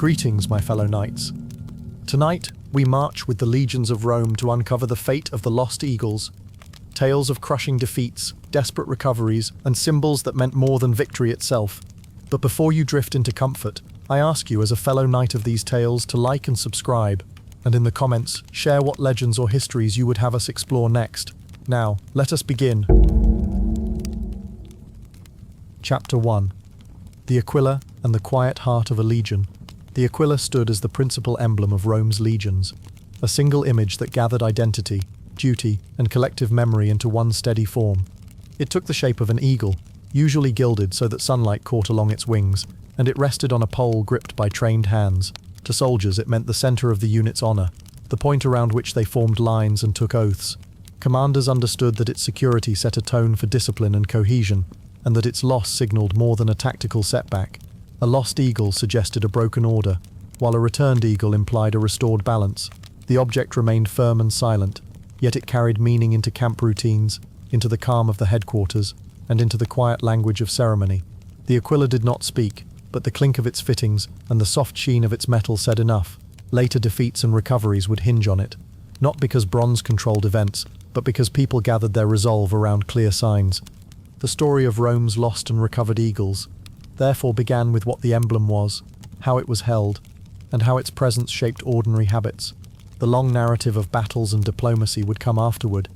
Greetings, my fellow knights. Tonight, we march with the legions of Rome to uncover the fate of the lost eagles. Tales of crushing defeats, desperate recoveries, and symbols that meant more than victory itself. But before you drift into comfort, I ask you as a fellow knight of these tales to like and subscribe, and in the comments, share what legends or histories you would have us explore next. Now, let us begin. Chapter 1. The Aquila and the Quiet Heart of a Legion. The Aquila stood as the principal emblem of Rome's legions, a single image that gathered identity, duty, and collective memory into one steady form. It took the shape of an eagle, usually gilded so that sunlight caught along its wings, and it rested on a pole gripped by trained hands. To soldiers, it meant the center of the unit's honor, the point around which they formed lines and took oaths. Commanders understood that its security set a tone for discipline and cohesion, and that its loss signaled more than a tactical setback. A lost eagle suggested a broken order, while a returned eagle implied a restored balance. The object remained firm and silent, yet it carried meaning into camp routines, into the calm of the headquarters, and into the quiet language of ceremony. The Aquila did not speak, but the clink of its fittings and the soft sheen of its metal said enough. Later defeats and recoveries would hinge on it, not because bronze controlled events, but because people gathered their resolve around clear signs. The story of Rome's lost and recovered eagles therefore began with what the emblem was, how it was held, and how its presence shaped ordinary habits. The long narrative of battles and diplomacy would come afterward,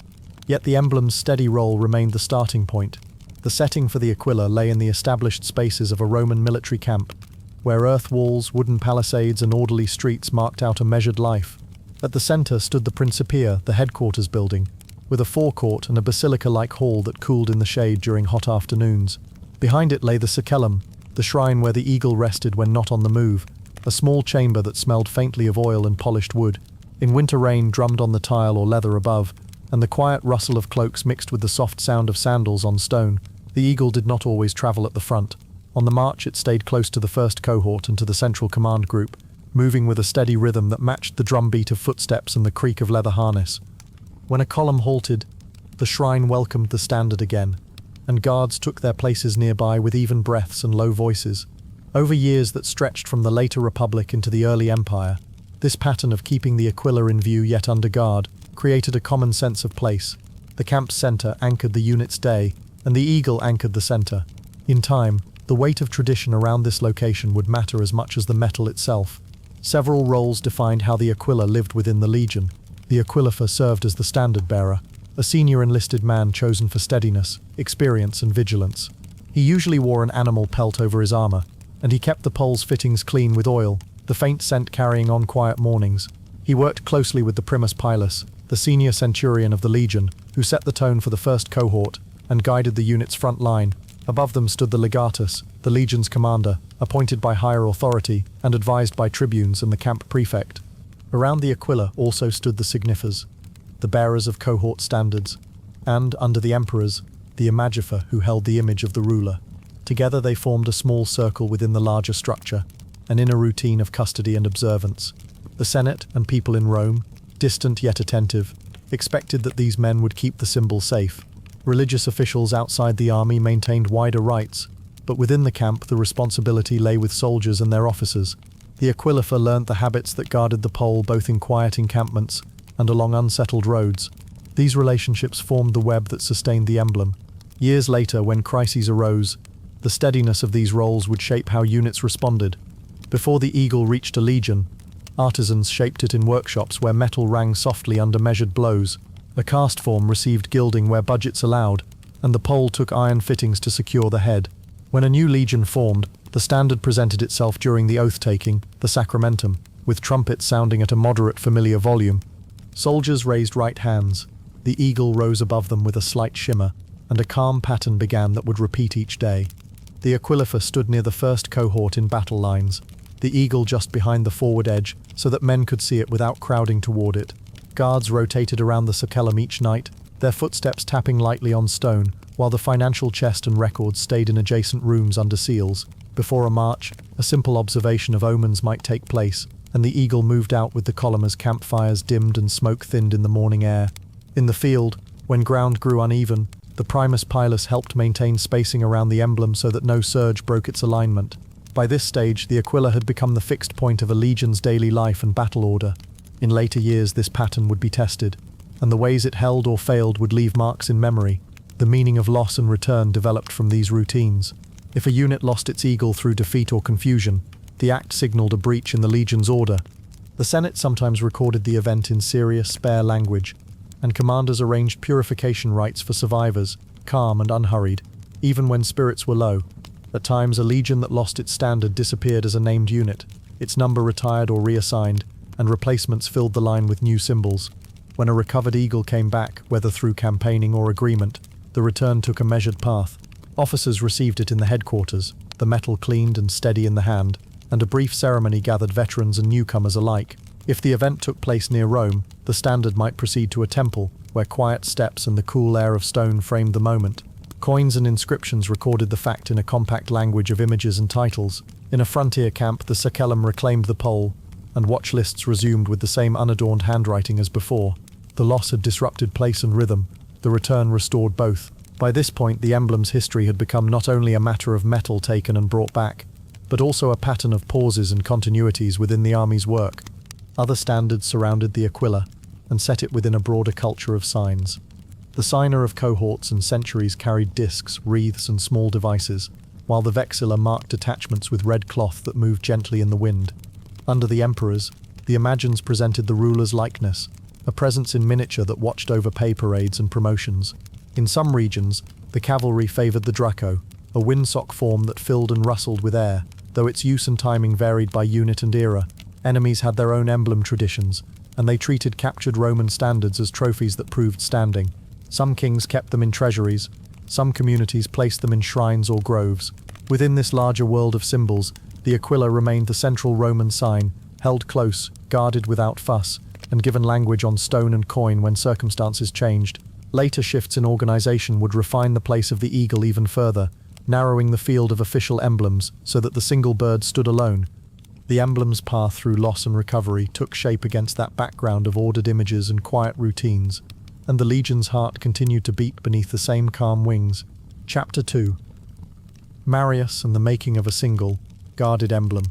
yet the emblem's steady role remained the starting point. The setting for the Aquila lay in the established spaces of a Roman military camp, where earth walls, wooden palisades, and orderly streets marked out a measured life. At the center stood the Principia, the headquarters building, with a forecourt and a basilica-like hall that cooled in the shade during hot afternoons. Behind it lay the Sacellum, the shrine where the eagle rested when not on the move, a small chamber that smelled faintly of oil and polished wood. In winter rain drummed on the tile or leather above, and the quiet rustle of cloaks mixed with the soft sound of sandals on stone. The eagle did not always travel at the front. On the march it stayed close to the first cohort and to the central command group, moving with a steady rhythm that matched the drumbeat of footsteps and the creak of leather harness. When a column halted, the shrine welcomed the standard again, and guards took their places nearby with even breaths and low voices. Over years that stretched from the later Republic into the early Empire, this pattern of keeping the Aquila in view yet under guard created a common sense of place. The camp's center anchored the unit's day, and the eagle anchored the center. In time, the weight of tradition around this location would matter as much as the metal itself. Several roles defined how the Aquila lived within the legion. The Aquilifer served as the standard-bearer, a senior enlisted man chosen for steadiness, experience, and vigilance. He usually wore an animal pelt over his armor, and he kept the pole's fittings clean with oil, the faint scent carrying on quiet mornings. He worked closely with the Primus Pilus, the senior centurion of the legion, who set the tone for the first cohort and guided the unit's front line. Above them stood the legatus, the legion's commander, appointed by higher authority and advised by tribunes and the camp prefect. Around the Aquila also stood the signifers, the bearers of cohort standards, and, under the emperors, the imagifer who held the image of the ruler. Together they formed a small circle within the larger structure, an inner routine of custody and observance. The Senate and people in Rome, distant yet attentive, expected that these men would keep the symbol safe. Religious officials outside the army maintained wider rights, but within the camp the responsibility lay with soldiers and their officers. The Aquilifer learnt the habits that guarded the pole both in quiet encampments and along unsettled roads. These relationships formed the web that sustained the emblem. Years later, when crises arose, the steadiness of these roles would shape how units responded. Before the eagle reached a legion, artisans shaped it in workshops where metal rang softly under measured blows. A cast form received gilding where budgets allowed, and the pole took iron fittings to secure the head. When a new legion formed, the standard presented itself during the oath-taking, the sacramentum, with trumpets sounding at a moderate familiar volume. Soldiers raised right hands. The eagle rose above them with a slight shimmer, and a calm pattern began that would repeat each day. The Aquilifer stood near the first cohort in battle lines, the eagle just behind the forward edge so that men could see it without crowding toward it. Guards rotated around the Sacellum each night, their footsteps tapping lightly on stone, while the financial chest and records stayed in adjacent rooms under seals. Before a march, a simple observation of omens might take place, and the eagle moved out with the column as campfires dimmed and smoke thinned in the morning air. In the field, when ground grew uneven, the Primus Pilus helped maintain spacing around the emblem so that no surge broke its alignment. By this stage, the Aquila had become the fixed point of a legion's daily life and battle order. In later years, this pattern would be tested, and the ways it held or failed would leave marks in memory. The meaning of loss and return developed from these routines. If a unit lost its eagle through defeat or confusion, the act signaled a breach in the legion's order. The Senate sometimes recorded the event in serious, spare language, and commanders arranged purification rites for survivors, calm and unhurried, even when spirits were low. At times, a legion that lost its standard disappeared as a named unit, its number retired or reassigned, and replacements filled the line with new symbols. When a recovered eagle came back, whether through campaigning or agreement, the return took a measured path. Officers received it in the headquarters, the metal cleaned and steady in the hand, and a brief ceremony gathered veterans and newcomers alike. If the event took place near Rome, the standard might proceed to a temple, where quiet steps and the cool air of stone framed the moment. Coins and inscriptions recorded the fact in a compact language of images and titles. In a frontier camp, the Secellum reclaimed the pole, and watch lists resumed with the same unadorned handwriting as before. The loss had disrupted place and rhythm, the return restored both. By this point, the emblem's history had become not only a matter of metal taken and brought back, but also a pattern of pauses and continuities within the army's work. Other standards surrounded the Aquila, and set it within a broader culture of signs. The signer of cohorts and centuries carried discs, wreaths, and small devices, while the vexilla marked detachments with red cloth that moved gently in the wind. Under the emperors, the imagines presented the ruler's likeness, a presence in miniature that watched over pay parades and promotions. In some regions, the cavalry favoured the Draco, a windsock form that filled and rustled with air, though its use and timing varied by unit and era. Enemies had their own emblem traditions, and they treated captured Roman standards as trophies that proved standing. Some kings kept them in treasuries, some communities placed them in shrines or groves. Within this larger world of symbols, the Aquila remained the central Roman sign, held close, guarded without fuss, and given language on stone and coin when circumstances changed. Later shifts in organization would refine the place of the eagle even further, narrowing the field of official emblems so that the single bird stood alone. The emblem's path through loss and recovery took shape against that background of ordered images and quiet routines, and the legion's heart continued to beat beneath the same calm wings. Chapter 2. Marius and the making of a single, guarded emblem.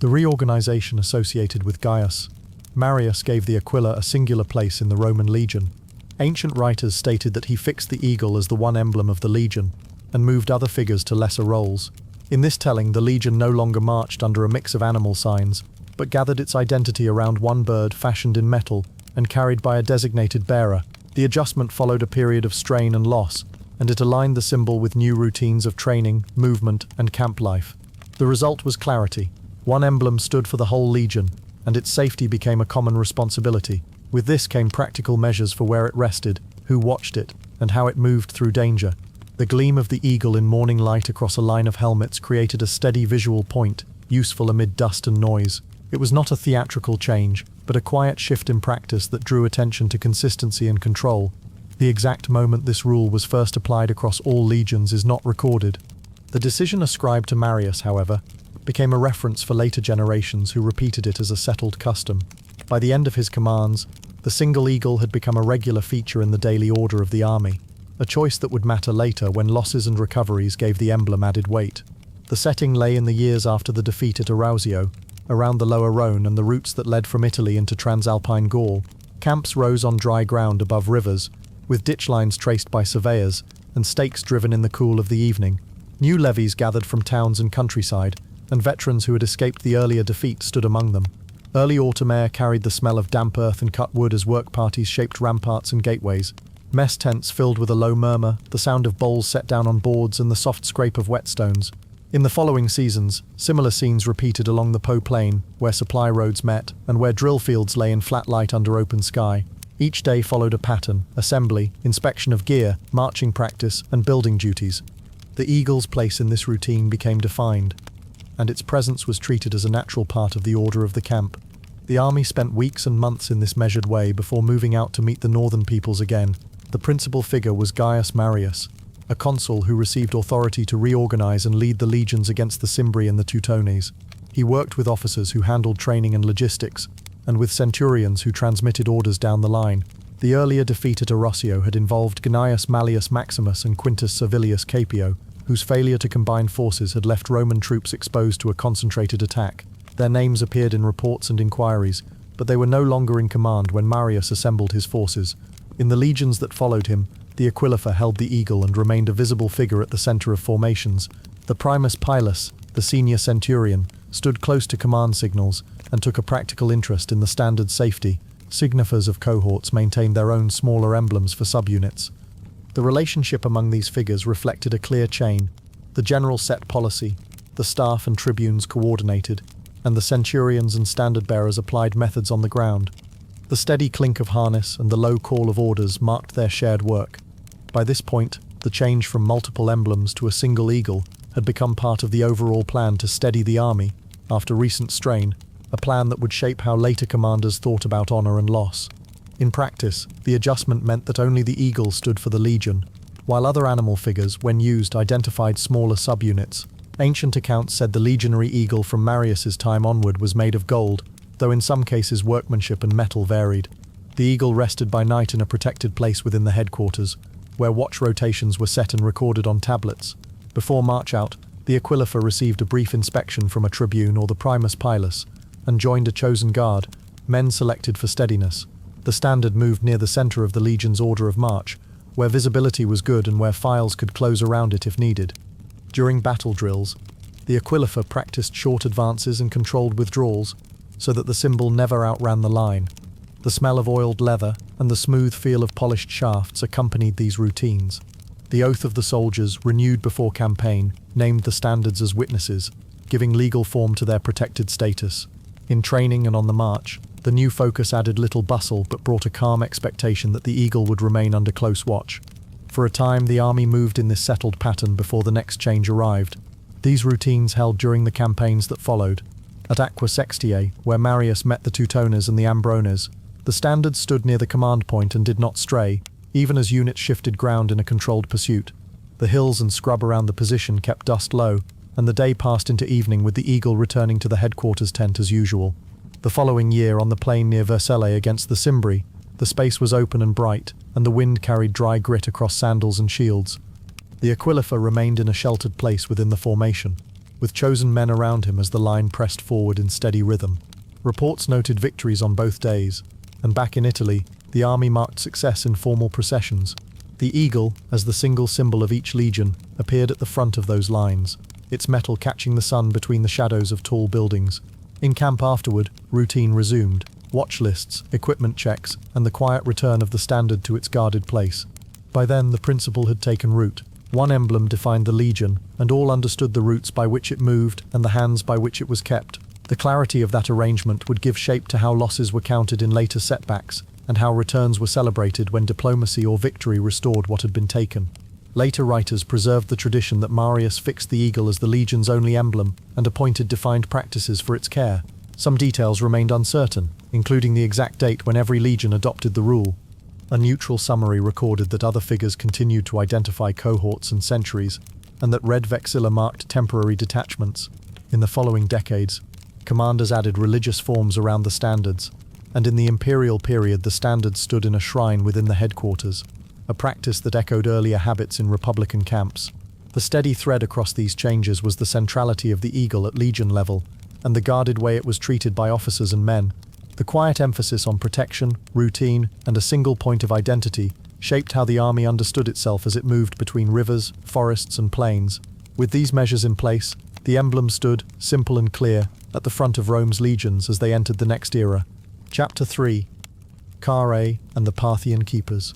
The reorganization associated with Gaius Marius gave the Aquila a singular place in the Roman legion. Ancient writers stated that he fixed the eagle as the one emblem of the legion, and moved other figures to lesser roles. In this telling, the legion no longer marched under a mix of animal signs, but gathered its identity around one bird fashioned in metal and carried by a designated bearer. The adjustment followed a period of strain and loss, and it aligned the symbol with new routines of training, movement, and camp life. The result was clarity. One emblem stood for the whole legion, and its safety became a common responsibility. With this came practical measures for where it rested, who watched it, and how it moved through danger. The gleam of the eagle in morning light across a line of helmets created a steady visual point, useful amid dust and noise. It was not a theatrical change, but a quiet shift in practice that drew attention to consistency and control. The exact moment this rule was first applied across all legions is not recorded. The decision ascribed to Marius, however, became a reference for later generations who repeated it as a settled custom. By the end of his commands, the single eagle had become a regular feature in the daily order of the army, a choice that would matter later when losses and recoveries gave the emblem added weight. The setting lay in the years after the defeat at Arausio, around the lower Rhone and the routes that led from Italy into Transalpine Gaul. Camps rose on dry ground above rivers, with ditch lines traced by surveyors and stakes driven in the cool of the evening. New levies gathered from towns and countryside, and veterans who had escaped the earlier defeat stood among them. Early autumn air carried the smell of damp earth and cut wood as work parties shaped ramparts and gateways. Mess tents filled with a low murmur, the sound of bowls set down on boards and the soft scrape of whetstones. In the following seasons, similar scenes repeated along the Po Plain, where supply roads met, and where drill fields lay in flat light under open sky. Each day followed a pattern: assembly, inspection of gear, marching practice, and building duties. The eagle's place in this routine became defined, and its presence was treated as a natural part of the order of the camp. The army spent weeks and months in this measured way before moving out to meet the northern peoples again. The principal figure was Gaius Marius, a consul who received authority to reorganize and lead the legions against the Cimbri and the Teutones. He worked with officers who handled training and logistics, and with centurions who transmitted orders down the line. The earlier defeat at Arausio had involved Gnaeus Mallius Maximus and Quintus Servilius Caepio, whose failure to combine forces had left Roman troops exposed to a concentrated attack. Their names appeared in reports and inquiries, but they were no longer in command when Marius assembled his forces. In the legions that followed him, the Aquilifer held the eagle and remained a visible figure at the center of formations. The Primus Pilus, the senior centurion, stood close to command signals and took a practical interest in the standard safety. Signifers of cohorts maintained their own smaller emblems for subunits. The relationship among these figures reflected a clear chain. The general set policy, the staff and tribunes coordinated, and the centurions and standard-bearers applied methods on the ground. The steady clink of harness and the low call of orders marked their shared work. By this point, the change from multiple emblems to a single eagle had become part of the overall plan to steady the army, after recent strain, a plan that would shape how later commanders thought about honor and loss. In practice, the adjustment meant that only the eagle stood for the legion, while other animal figures, when used, identified smaller subunits. Ancient accounts said the legionary eagle from Marius's time onward was made of gold, though in some cases workmanship and metal varied. The eagle rested by night in a protected place within the headquarters, where watch rotations were set and recorded on tablets. Before march out, the Aquilifer received a brief inspection from a tribune or the Primus Pilus, and joined a chosen guard, men selected for steadiness. The standard moved near the center of the legion's order of march, where visibility was good and where files could close around it if needed. During battle drills, the Aquilifer practiced short advances and controlled withdrawals, so that the symbol never outran the line. The smell of oiled leather and the smooth feel of polished shafts accompanied these routines. The oath of the soldiers, renewed before campaign, named the standards as witnesses, giving legal form to their protected status. In training and on the march, the new focus added little bustle but brought a calm expectation that the eagle would remain under close watch. For a time, the army moved in this settled pattern before the next change arrived. These routines held during the campaigns that followed. At Aquae Sextiae, where Marius met the Teutones and the Ambrones, the standards stood near the command point and did not stray, even as units shifted ground in a controlled pursuit. The hills and scrub around the position kept dust low, and the day passed into evening with the eagle returning to the headquarters tent as usual. The following year, on the plain near Vercellae against the Cimbri, the space was open and bright, and the wind carried dry grit across sandals and shields. The Aquilifer remained in a sheltered place within the formation, with chosen men around him as the line pressed forward in steady rhythm. Reports noted victories on both days, and back in Italy, the army marked success in formal processions. The eagle, as the single symbol of each legion, appeared at the front of those lines, its metal catching the sun between the shadows of tall buildings. In camp afterward, routine resumed, watch lists, equipment checks, and the quiet return of the standard to its guarded place. By then, the principle had taken root. One emblem defined the legion, and all understood the routes by which it moved and the hands by which it was kept. The clarity of that arrangement would give shape to how losses were counted in later setbacks, and how returns were celebrated when diplomacy or victory restored what had been taken. Later writers preserved the tradition that Marius fixed the eagle as the legion's only emblem and appointed defined practices for its care. Some details remained uncertain, including the exact date when every legion adopted the rule. A neutral summary recorded that other figures continued to identify cohorts and centuries, and that red vexilla marked temporary detachments. In the following decades, commanders added religious forms around the standards, and in the imperial period the standards stood in a shrine within the headquarters, a practice that echoed earlier habits in republican camps. The steady thread across these changes was the centrality of the eagle at legion level, and the guarded way it was treated by officers and men. The quiet emphasis on protection, routine, and a single point of identity shaped how the army understood itself as it moved between rivers, forests, and plains. With these measures in place, the emblem stood, simple and clear, at the front of Rome's legions as they entered the next era. Chapter 3. Carrhae and the Parthian Keepers.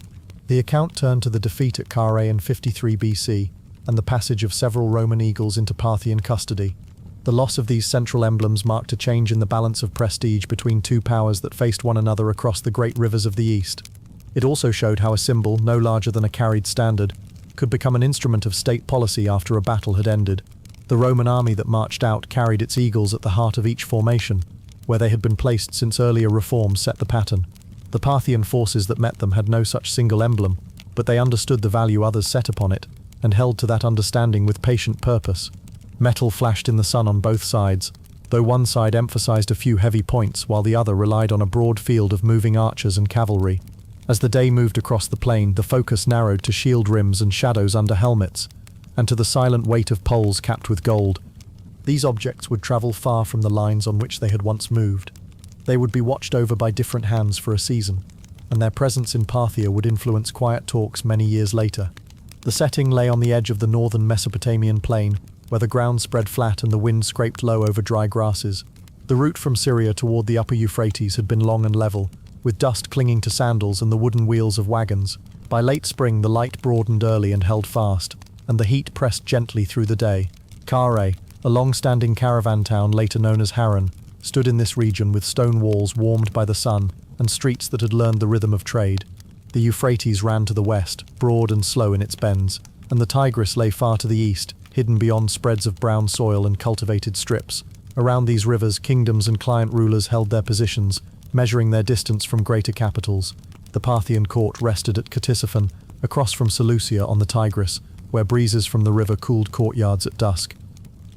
The account turned to the defeat at Carrhae in 53 BC, and the passage of several Roman eagles into Parthian custody. The loss of these central emblems marked a change in the balance of prestige between two powers that faced one another across the great rivers of the East. It also showed how a symbol, no larger than a carried standard, could become an instrument of state policy after a battle had ended. The Roman army that marched out carried its eagles at the heart of each formation, where they had been placed since earlier reforms set the pattern. The Parthian forces that met them had no such single emblem, but they understood the value others set upon it, and held to that understanding with patient purpose. Metal flashed in the sun on both sides, though one side emphasized a few heavy points while the other relied on a broad field of moving archers and cavalry. As the day moved across the plain, the focus narrowed to shield rims and shadows under helmets, and to the silent weight of poles capped with gold. These objects would travel far from the lines on which they had once moved. They would be watched over by different hands for a season, and their presence in Parthia would influence quiet talks many years later. The setting lay on the edge of the northern Mesopotamian plain, where the ground spread flat and the wind scraped low over dry grasses. The route from Syria toward the upper Euphrates had been long and level, with dust clinging to sandals and the wooden wheels of wagons. By late spring the light broadened early and held fast, and the heat pressed gently through the day. Kare, a long-standing caravan town later known as Haran, stood in this region with stone walls warmed by the sun and streets that had learned the rhythm of trade. The Euphrates ran to the west, broad and slow in its bends, and the Tigris lay far to the east, hidden beyond spreads of brown soil and cultivated strips. Around these rivers, kingdoms and client rulers held their positions, measuring their distance from greater capitals. The Parthian court rested at Ctesiphon, across from Seleucia on the Tigris, where breezes from the river cooled courtyards at dusk.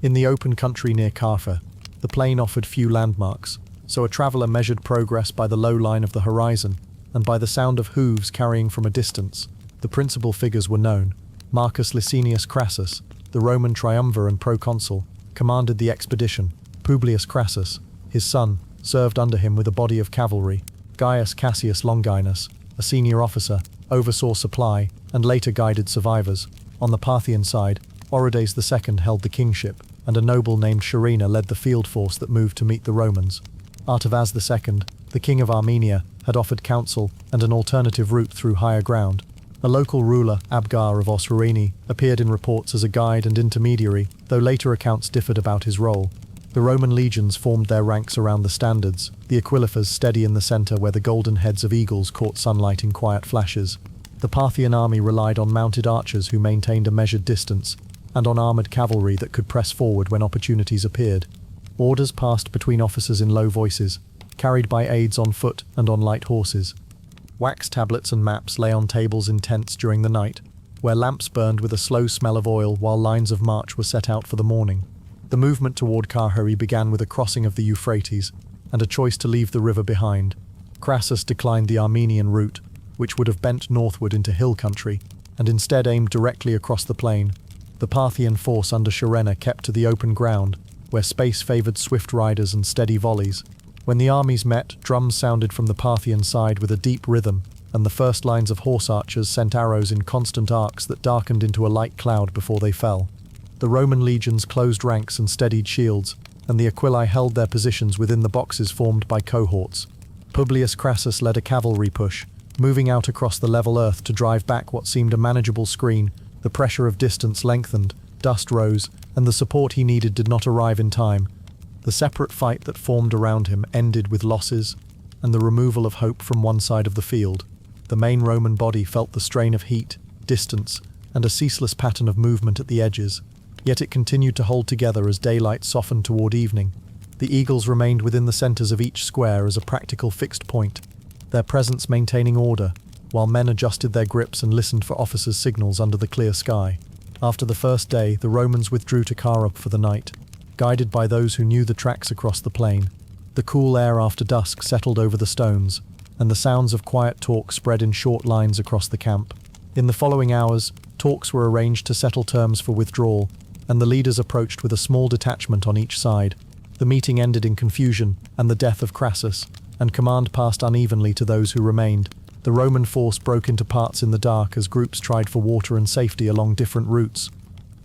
In the open country near Kaffa, the plain offered few landmarks, so a traveller measured progress by the low line of the horizon, and by the sound of hooves carrying from a distance. The principal figures were known. Marcus Licinius Crassus, the Roman triumvir and proconsul, commanded the expedition. Publius Crassus, his son, served under him with a body of cavalry. Gaius Cassius Longinus, a senior officer, oversaw supply and later guided survivors. On the Parthian side, Orodes II held the kingship, and a noble named Sharina led the field force that moved to meet the Romans. Artavaz II, the king of Armenia, had offered counsel and an alternative route through higher ground. A local ruler, Abgar of Osroene, appeared in reports as a guide and intermediary, though later accounts differed about his role. The Roman legions formed their ranks around the standards, the aquilifers steady in the centre where the golden heads of eagles caught sunlight in quiet flashes. The Parthian army relied on mounted archers who maintained a measured distance, and on armoured cavalry that could press forward when opportunities appeared. Orders passed between officers in low voices, carried by aides on foot and on light horses. Wax tablets and maps lay on tables in tents during the night, where lamps burned with a slow smell of oil while lines of march were set out for the morning. The movement toward Karhari began with a crossing of the Euphrates and a choice to leave the river behind. Crassus declined the Armenian route, which would have bent northward into hill country, and instead aimed directly across the plain. The Parthian force under Sharena kept to the open ground, where space favoured swift riders and steady volleys. When the armies met, drums sounded from the Parthian side with a deep rhythm, and the first lines of horse archers sent arrows in constant arcs that darkened into a light cloud before they fell. The Roman legions closed ranks and steadied shields, and the Aquilae held their positions within the boxes formed by cohorts. Publius Crassus led a cavalry push, moving out across the level earth to drive back what seemed a manageable screen. The pressure of distance lengthened, dust rose, and the support he needed did not arrive in time. The separate fight that formed around him ended with losses and the removal of hope from one side of the field. The main Roman body felt the strain of heat, distance, and a ceaseless pattern of movement at the edges. Yet it continued to hold together as daylight softened toward evening. The eagles remained within the centres of each square as a practical fixed point, their presence maintaining order, while men adjusted their grips and listened for officers' signals under the clear sky. After the first day, the Romans withdrew to Karab for the night, guided by those who knew the tracks across the plain. The cool air after dusk settled over the stones, and the sounds of quiet talk spread in short lines across the camp. In the following hours, talks were arranged to settle terms for withdrawal, and the leaders approached with a small detachment on each side. The meeting ended in confusion and the death of Crassus, and command passed unevenly to those who remained. The Roman force broke into parts in the dark as groups tried for water and safety along different routes.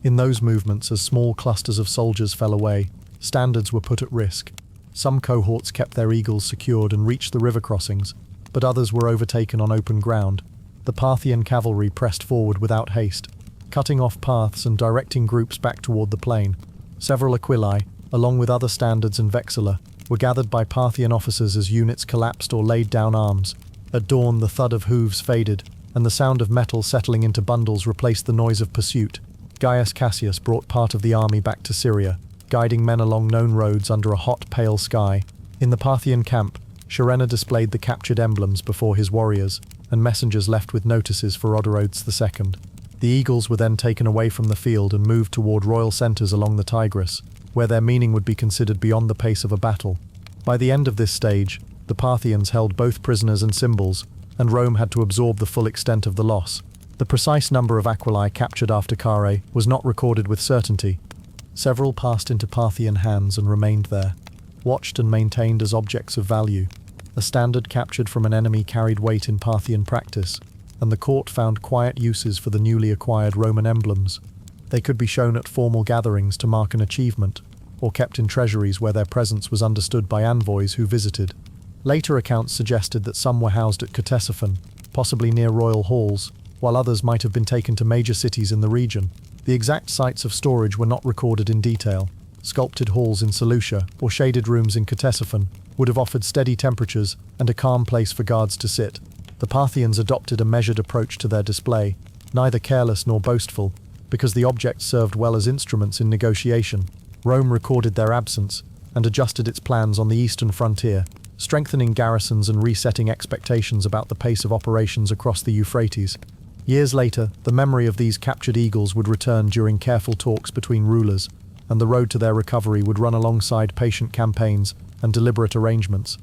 In those movements, as small clusters of soldiers fell away, standards were put at risk. Some cohorts kept their eagles secured and reached the river crossings, but others were overtaken on open ground. The Parthian cavalry pressed forward without haste, cutting off paths and directing groups back toward the plain. Several Aquilae, along with other standards and vexilla, were gathered by Parthian officers as units collapsed or laid down arms. At dawn, the thud of hooves faded, and the sound of metal settling into bundles replaced the noise of pursuit. Gaius Cassius brought part of the army back to Syria, guiding men along known roads under a hot, pale sky. In the Parthian camp, Sharena displayed the captured emblems before his warriors, and messengers left with notices for Orodes II. The eagles were then taken away from the field and moved toward royal centres along the Tigris, where their meaning would be considered beyond the pace of a battle. By the end of this stage, the Parthians held both prisoners and symbols, and Rome had to absorb the full extent of the loss. The precise number of aquilae captured after Carrhae was not recorded with certainty. Several passed into Parthian hands and remained there, watched and maintained as objects of value. A standard captured from an enemy carried weight in Parthian practice, and the court found quiet uses for the newly acquired Roman emblems. They could be shown at formal gatherings to mark an achievement, or kept in treasuries where their presence was understood by envoys who visited. Later accounts suggested that some were housed at Ctesiphon, possibly near royal halls, while others might have been taken to major cities in the region. The exact sites of storage were not recorded in detail. Sculpted halls in Seleucia or shaded rooms in Ctesiphon would have offered steady temperatures and a calm place for guards to sit. The Parthians adopted a measured approach to their display, neither careless nor boastful, because the objects served well as instruments in negotiation. Rome recorded their absence and adjusted its plans on the eastern frontier, strengthening garrisons and resetting expectations about the pace of operations across the Euphrates. Years later, the memory of these captured eagles would return during careful talks between rulers, and the road to their recovery would run alongside patient campaigns and deliberate arrangements.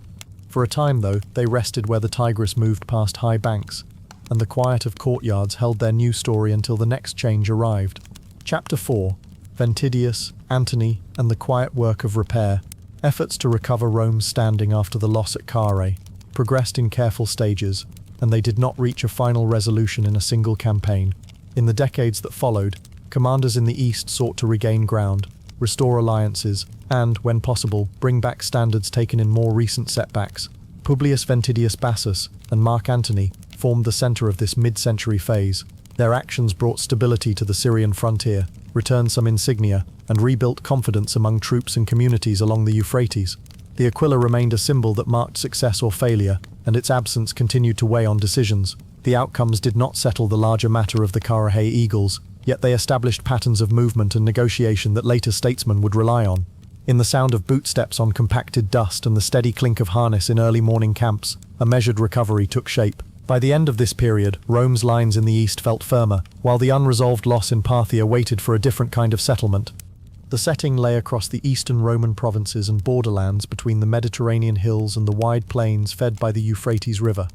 For a time, though, they rested where the Tigris moved past high banks, and the quiet of courtyards held their new story until the next change arrived. Chapter 4. Ventidius, Antony, and the quiet work of repair. Efforts to recover Rome's standing after the loss at Carrhae progressed in careful stages, and they did not reach a final resolution in a single campaign. In the decades that followed, commanders in the east sought to regain ground, restore alliances, and, when possible, bring back standards taken in more recent setbacks. Publius Ventidius Bassus and Mark Antony formed the center of this mid-century phase. Their actions brought stability to the Syrian frontier, returned some insignia, and rebuilt confidence among troops and communities along the Euphrates. The Aquila remained a symbol that marked success or failure, and its absence continued to weigh on decisions. The outcomes did not settle the larger matter of the Carrhae eagles, yet they established patterns of movement and negotiation that later statesmen would rely on. In the sound of bootsteps on compacted dust and the steady clink of harness in early morning camps, a measured recovery took shape. By the end of this period, Rome's lines in the east felt firmer, while the unresolved loss in Parthia waited for a different kind of settlement. The setting lay across the eastern Roman provinces and borderlands between the Mediterranean hills and the wide plains fed by the Euphrates River.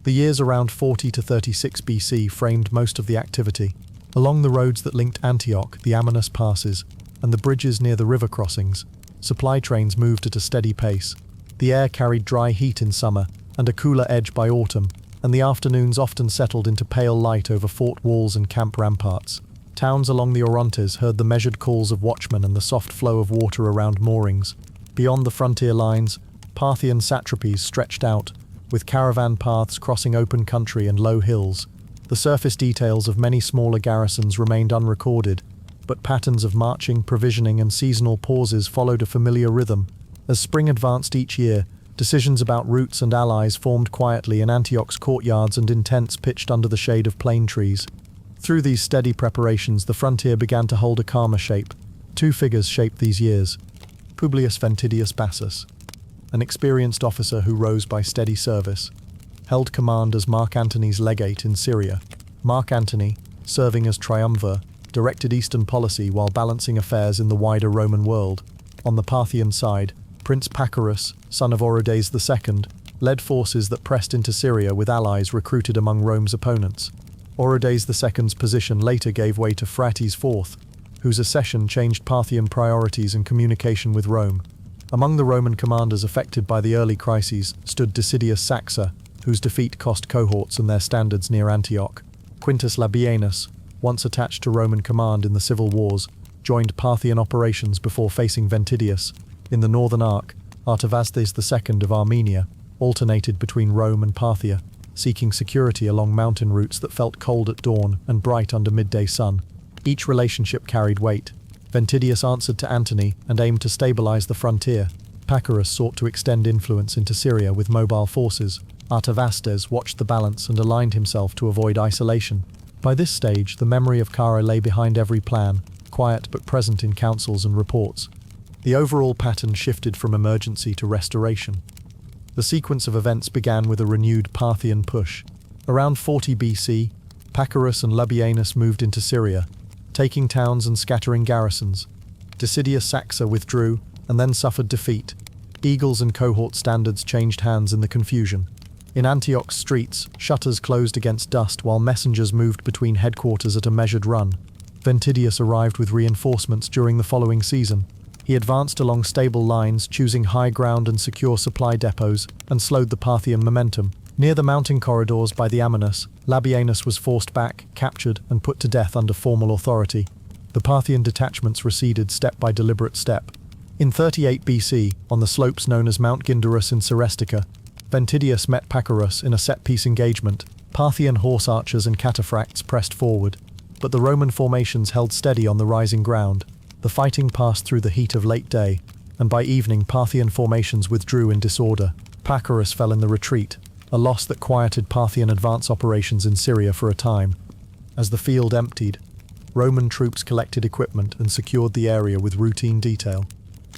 The years around 40 to 36 BC framed most of the activity. Along the roads that linked Antioch, the Amanus passes, and the bridges near the river crossings, supply trains moved at a steady pace. The air carried dry heat in summer and a cooler edge by autumn, and the afternoons often settled into pale light over fort walls and camp ramparts. Towns along the Orontes heard the measured calls of watchmen and the soft flow of water around moorings. Beyond the frontier lines, Parthian satrapies stretched out, with caravan paths crossing open country and low hills. The surface details of many smaller garrisons remained unrecorded, but patterns of marching, provisioning, and seasonal pauses followed a familiar rhythm. As spring advanced each year, decisions about routes and allies formed quietly in Antioch's courtyards and in tents pitched under the shade of plane trees. Through these steady preparations, the frontier began to hold a calmer shape. Two figures shaped these years. Publius Ventidius Bassus, an experienced officer who rose by steady service, held command as Mark Antony's legate in Syria. Mark Antony, serving as triumvir, directed eastern policy while balancing affairs in the wider Roman world. On the Parthian side, Prince Pacorus, son of Orodes II, led forces that pressed into Syria with allies recruited among Rome's opponents. Orodes II's position later gave way to Phraates IV, whose accession changed Parthian priorities and communication with Rome. Among the Roman commanders affected by the early crises stood Decidius Saxa, whose defeat cost cohorts and their standards near Antioch. Quintus Labienus, once attached to Roman command in the civil wars, joined Parthian operations before facing Ventidius. In the northern arc, Artavasdes II of Armenia alternated between Rome and Parthia, seeking security along mountain routes that felt cold at dawn and bright under midday sun. Each relationship carried weight. Ventidius answered to Antony and aimed to stabilize the frontier. Pacorus sought to extend influence into Syria with mobile forces. Artavasdes watched the balance and aligned himself to avoid isolation. By this stage, the memory of Carrhae lay behind every plan, quiet but present in councils and reports. The overall pattern shifted from emergency to restoration. The sequence of events began with a renewed Parthian push. Around 40 BC, Pacorus and Labienus moved into Syria, taking towns and scattering garrisons. Decidius Saxa withdrew and then suffered defeat. Eagles and cohort standards changed hands in the confusion. In Antioch's streets, shutters closed against dust while messengers moved between headquarters at a measured run. Ventidius arrived with reinforcements during the following season. He advanced along stable lines, choosing high ground and secure supply depots, and slowed the Parthian momentum. Near the mounting corridors by the Amanus, Labienus was forced back, captured, and put to death under formal authority. The Parthian detachments receded step by deliberate step. In 38 BC, on the slopes known as Mount Gindarus in Cerestica, Ventidius met Pacorus in a set-piece engagement. Parthian horse archers and cataphracts pressed forward, but the Roman formations held steady on the rising ground. The fighting passed through the heat of late day, and by evening Parthian formations withdrew in disorder. Pacorus fell in the retreat, a loss that quieted Parthian advance operations in Syria for a time. As the field emptied, Roman troops collected equipment and secured the area with routine detail.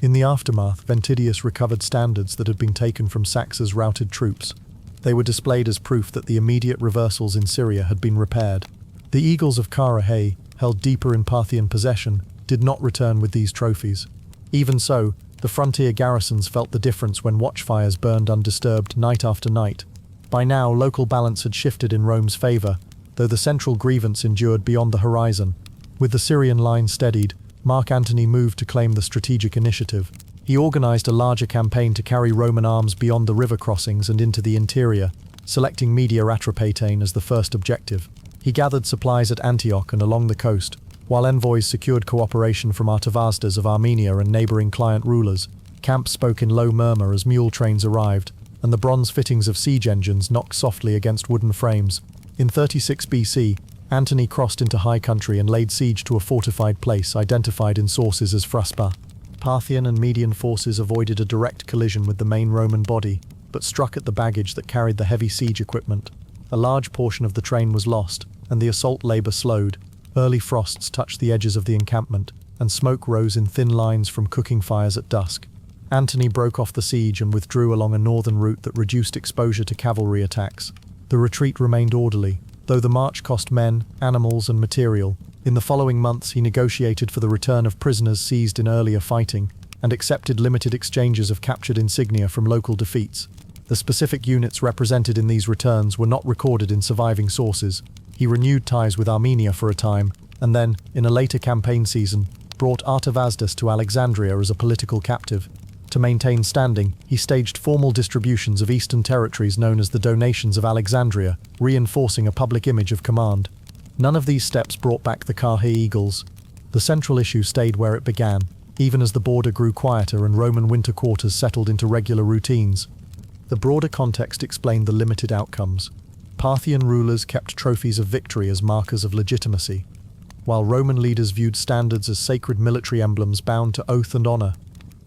In the aftermath, Ventidius recovered standards that had been taken from Saxa's routed troops. They were displayed as proof that the immediate reversals in Syria had been repaired. The eagles of Karahay, held deeper in Parthian possession, did not return with these trophies. Even so, the frontier garrisons felt the difference when watchfires burned undisturbed night after night. By now, local balance had shifted in Rome's favour, though the central grievance endured beyond the horizon. With the Syrian line steadied, Mark Antony moved to claim the strategic initiative. He organised a larger campaign to carry Roman arms beyond the river crossings and into the interior, selecting Media Atropatene as the first objective. He gathered supplies at Antioch and along the coast, while envoys secured cooperation from Artavasdes of Armenia and neighbouring client rulers. Camp spoke in low murmur as mule trains arrived, and the bronze fittings of siege engines knocked softly against wooden frames. In 36 BC, Antony crossed into high country and laid siege to a fortified place identified in sources as Fraspa. Parthian and Median forces avoided a direct collision with the main Roman body, but struck at the baggage that carried the heavy siege equipment. A large portion of the train was lost, and the assault labour slowed. Early frosts touched the edges of the encampment, and smoke rose in thin lines from cooking fires at dusk. Antony broke off the siege and withdrew along a northern route that reduced exposure to cavalry attacks. The retreat remained orderly, though the march cost men, animals, and material. In the following months he negotiated for the return of prisoners seized in earlier fighting, and accepted limited exchanges of captured insignia from local defeats. The specific units represented in these returns were not recorded in surviving sources. He renewed ties with Armenia for a time, and then, in a later campaign season, brought Artavasdes to Alexandria as a political captive. To maintain standing, he staged formal distributions of eastern territories known as the Donations of Alexandria, reinforcing a public image of command. None of these steps brought back the Carhae Eagles. The central issue stayed where it began, even as the border grew quieter and Roman winter quarters settled into regular routines. The broader context explained the limited outcomes. Parthian rulers kept trophies of victory as markers of legitimacy, while Roman leaders viewed standards as sacred military emblems bound to oath and honour.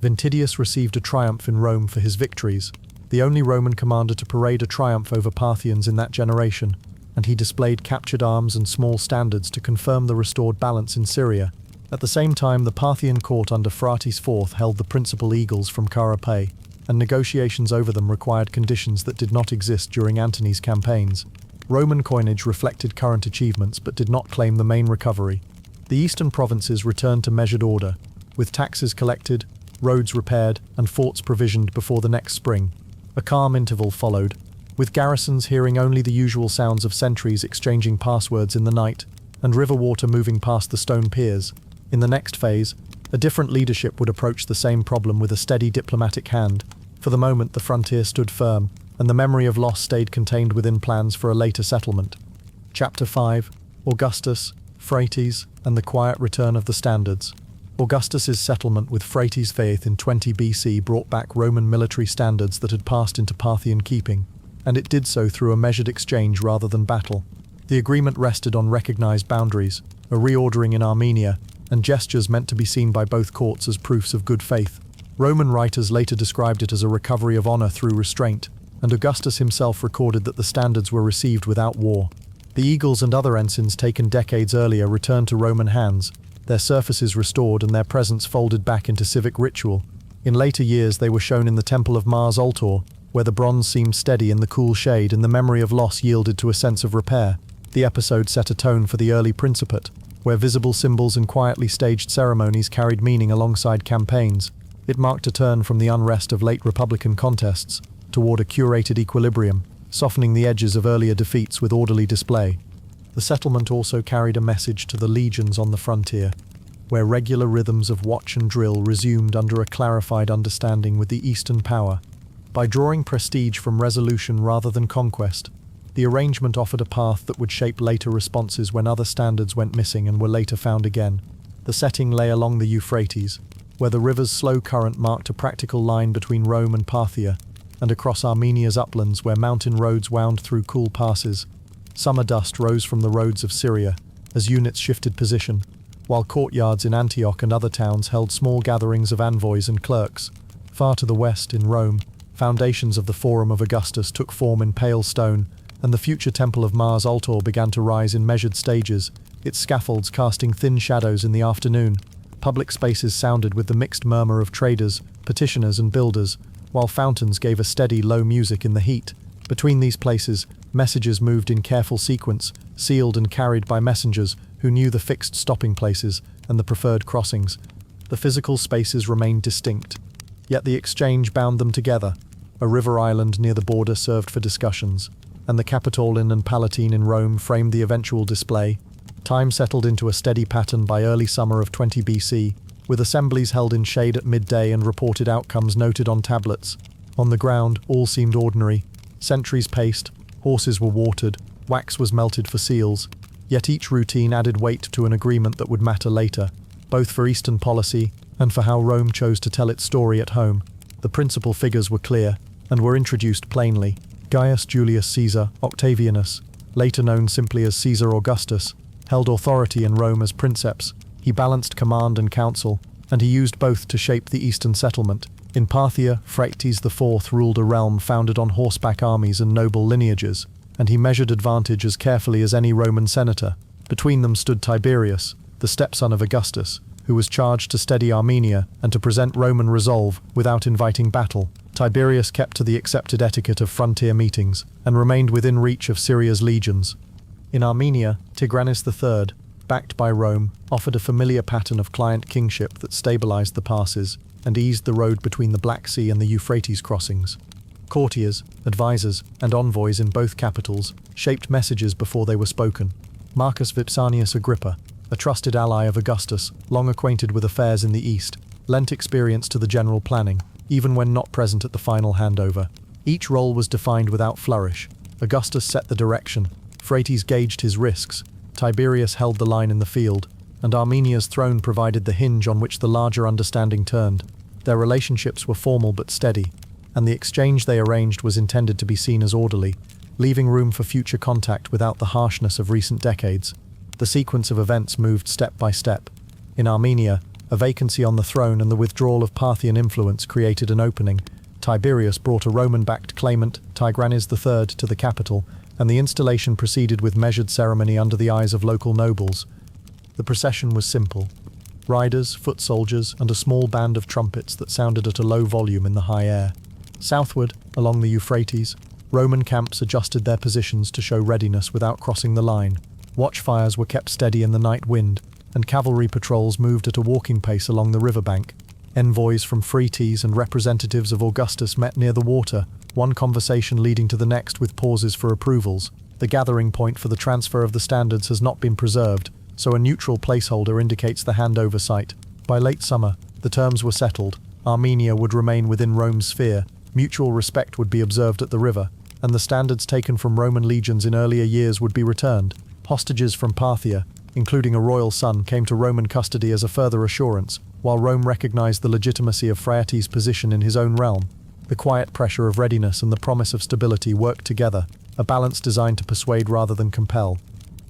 Ventidius received a triumph in Rome for his victories, the only Roman commander to parade a triumph over Parthians in that generation, and he displayed captured arms and small standards to confirm the restored balance in Syria. At the same time, the Parthian court under Phraates IV held the principal eagles from Karapae, and negotiations over them required conditions that did not exist during Antony's campaigns. Roman coinage reflected current achievements but did not claim the main recovery. The eastern provinces returned to measured order, with taxes collected, roads repaired, and forts provisioned before the next spring. A calm interval followed, with garrisons hearing only the usual sounds of sentries exchanging passwords in the night, and river water moving past the stone piers. In the next phase, a different leadership would approach the same problem with a steady diplomatic hand. For the moment, the frontier stood firm, and the memory of loss stayed contained within plans for a later settlement. Chapter 5: Augustus, Phraates, and the quiet return of the standards. Augustus's settlement with Phraates faith in 20 BC brought back Roman military standards that had passed into Parthian keeping, and it did so through a measured exchange rather than battle. The agreement rested on recognized boundaries, a reordering in Armenia, and gestures meant to be seen by both courts as proofs of good faith. Roman writers later described it as a recovery of honor through restraint, and Augustus himself recorded that the standards were received without war. The eagles and other ensigns taken decades earlier returned to Roman hands, their surfaces restored and their presence folded back into civic ritual. In later years they were shown in the Temple of Mars Altor, where the bronze seemed steady in the cool shade and the memory of loss yielded to a sense of repair. The episode set a tone for the early Principate, where visible symbols and quietly staged ceremonies carried meaning alongside campaigns. It marked a turn from the unrest of late Republican contests toward a curated equilibrium. softening the edges of earlier defeats with orderly display. The settlement also carried a message to the legions on the frontier, where regular rhythms of watch and drill resumed under a clarified understanding with the Eastern power. By drawing prestige from resolution rather than conquest, the arrangement offered a path that would shape later responses when other standards went missing and were later found again. The setting lay along the Euphrates, where the river's slow current marked a practical line between Rome and Parthia, and across Armenia's uplands where mountain roads wound through cool passes. Summer dust rose from the roads of Syria as units shifted position, while courtyards in Antioch and other towns held small gatherings of envoys and clerks. Far to the west, in Rome, foundations of the Forum of Augustus took form in pale stone, and the future Temple of Mars altar began to rise in measured stages, its scaffolds casting thin shadows in the afternoon. Public spaces sounded with the mixed murmur of traders, petitioners and builders, while fountains gave a steady, low music in the heat. Between these places, messages moved in careful sequence, sealed and carried by messengers who knew the fixed stopping places and the preferred crossings. The physical spaces remained distinct, yet the exchange bound them together. A river island near the border served for discussions, and the Capitoline and Palatine in Rome framed the eventual display. Time settled into a steady pattern by early summer of 20 BC, with assemblies held in shade at midday and reported outcomes noted on tablets. On the ground, all seemed ordinary. Sentries paced, horses were watered, wax was melted for seals, yet each routine added weight to an agreement that would matter later, both for Eastern policy and for how Rome chose to tell its story at home. The principal figures were clear, and were introduced plainly. Gaius Julius Caesar Octavianus, later known simply as Caesar Augustus, held authority in Rome as princeps. He balanced command and counsel, and he used both to shape the eastern settlement. In Parthia, Phraates IV ruled a realm founded on horseback armies and noble lineages, and he measured advantage as carefully as any Roman senator. Between them stood Tiberius, the stepson of Augustus, who was charged to steady Armenia and to present Roman resolve without inviting battle. Tiberius kept to the accepted etiquette of frontier meetings and remained within reach of Syria's legions. In Armenia, Tigranes III, backed by Rome, offered a familiar pattern of client kingship that stabilized the passes and eased the road between the Black Sea and the Euphrates crossings. Courtiers, advisors, and envoys in both capitals shaped messages before they were spoken. Marcus Vipsanius Agrippa, a trusted ally of Augustus, long acquainted with affairs in the East, lent experience to the general planning, even when not present at the final handover. Each role was defined without flourish. Augustus set the direction, Phraates gauged his risks, Tiberius held the line in the field, and Armenia's throne provided the hinge on which the larger understanding turned. Their relationships were formal but steady, and the exchange they arranged was intended to be seen as orderly, leaving room for future contact without the harshness of recent decades. The sequence of events moved step by step. In Armenia, a vacancy on the throne and the withdrawal of Parthian influence created an opening. Tiberius brought a Roman-backed claimant, Tigranes III, to the capital, and the installation proceeded with measured ceremony under the eyes of local nobles. The procession was simple. Riders, foot soldiers, and a small band of trumpets that sounded at a low volume in the high air. Southward, along the Euphrates, Roman camps adjusted their positions to show readiness without crossing the line. Watchfires were kept steady in the night wind, and cavalry patrols moved at a walking pace along the riverbank. Envoys from Phraates and representatives of Augustus met near the water, one conversation leading to the next with pauses for approvals. The gathering point for the transfer of the standards has not been preserved, so a neutral placeholder indicates the handover site. By late summer, the terms were settled. Armenia would remain within Rome's sphere, mutual respect would be observed at the river, and the standards taken from Roman legions in earlier years would be returned. Hostages from Parthia, including a royal son, came to Roman custody as a further assurance, while Rome recognized the legitimacy of Phraates' position in his own realm. The quiet pressure of readiness and the promise of stability worked together, a balance designed to persuade rather than compel.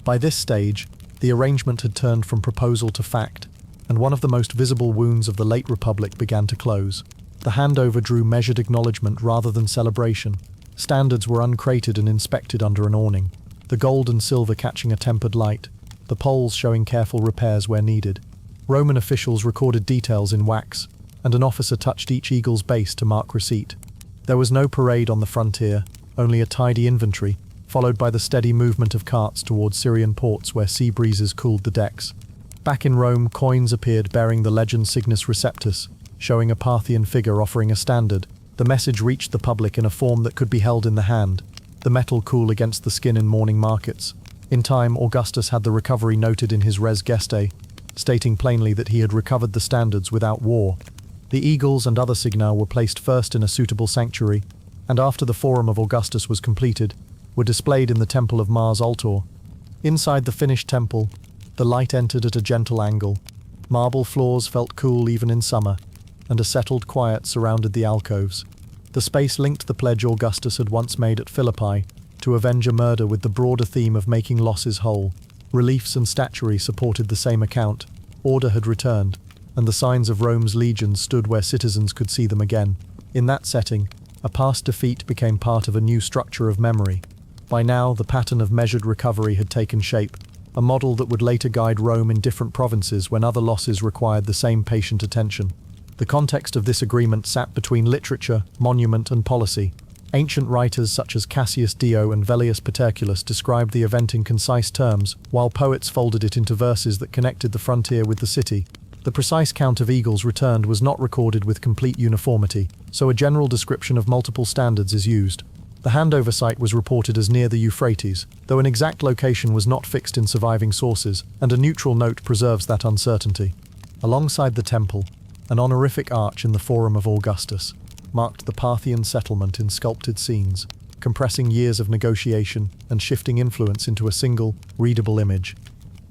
By this stage, the arrangement had turned from proposal to fact, and one of the most visible wounds of the late Republic began to close. The handover drew measured acknowledgement rather than celebration. Standards were uncrated and inspected under an awning, the gold and silver catching a tempered light, the poles showing careful repairs where needed. Roman officials recorded details in wax, and an officer touched each eagle's base to mark receipt. There was no parade on the frontier, only a tidy inventory, followed by the steady movement of carts towards Syrian ports where sea breezes cooled the decks. Back in Rome, coins appeared bearing the legend Signus Receptus, showing a Parthian figure offering a standard. The message reached the public in a form that could be held in the hand. the metal cool against the skin in morning markets. In time, Augustus had the recovery noted in his res gestae, stating plainly that he had recovered the standards without war. The eagles and other signa were placed first in a suitable sanctuary, and after the Forum of Augustus was completed, were displayed in the Temple of Mars Altor. Inside the finished temple, the light entered at a gentle angle. Marble floors felt cool even in summer, and a settled quiet surrounded the alcoves. The space linked the pledge Augustus had once made at Philippi to avenge a murder with the broader theme of making losses whole. Reliefs and statuary supported the same account. Order had returned, and the signs of Rome's legions stood where citizens could see them again. In that setting, a past defeat became part of a new structure of memory. By now, the pattern of measured recovery had taken shape, a model that would later guide Rome in different provinces when other losses required the same patient attention. The context of this agreement sat between literature, monument, and policy. Ancient writers such as Cassius Dio and Velleius Paterculus described the event in concise terms, while poets folded it into verses that connected the frontier with the city. The precise count of eagles returned was not recorded with complete uniformity, so a general description of multiple standards is used. The handover site was reported as near the Euphrates, though an exact location was not fixed in surviving sources, and a neutral note preserves that uncertainty. Alongside the temple, an honorific arch in the Forum of Augustus marked the Parthian settlement in sculpted scenes, compressing years of negotiation and shifting influence into a single, readable image.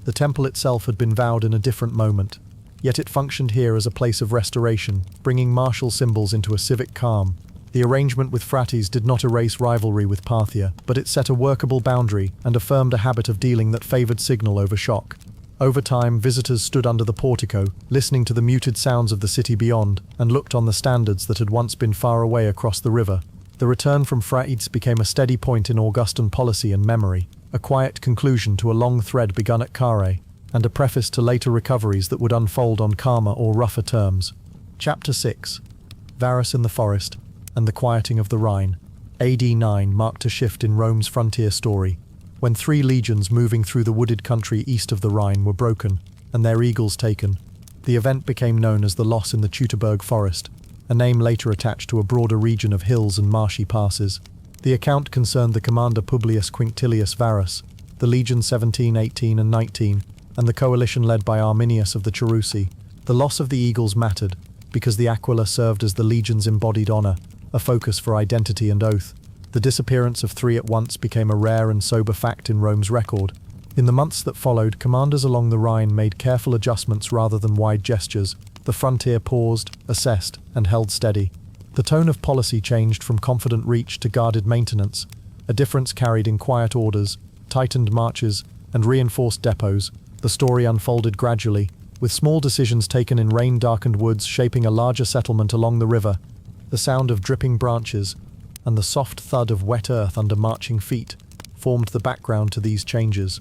The temple itself had been vowed in a different moment, yet it functioned here as a place of restoration, bringing martial symbols into a civic calm. The arrangement with Phraates did not erase rivalry with Parthia, but it set a workable boundary and affirmed a habit of dealing that favored signal over shock. Over time, visitors stood under the portico, listening to the muted sounds of the city beyond, and looked on the standards that had once been far away across the river. The return from Phraates became a steady point in Augustan policy and memory, a quiet conclusion to a long thread begun at Carrhae, and a preface to later recoveries that would unfold on calmer or rougher terms. Chapter 6. Varus in the Forest and the Quieting of the Rhine. AD 9 marked a shift in Rome's frontier story, when 3 legions moving through the wooded country east of the Rhine were broken, and their eagles taken. The event became known as the Loss in the Teutoburg forest, a name later attached to a broader region of hills and marshy passes. The account concerned the commander Publius Quinctilius Varus, the legion 17, 18, and 19, and the coalition led by Arminius of the Cherusi. The loss of the eagles mattered, because the Aquila served as the legion's embodied honor, a focus for identity and oath. The disappearance of 3 at once became a rare and sober fact in Rome's record. In the months that followed, commanders along the Rhine made careful adjustments rather than wide gestures. The frontier paused, assessed, and held steady. The tone of policy changed from confident reach to guarded maintenance, a difference carried in quiet orders, tightened marches, and reinforced depots. The story unfolded gradually, with small decisions taken in rain-darkened woods shaping a larger settlement along the river. The sound of dripping branches and the soft thud of wet earth under marching feet formed the background to these changes.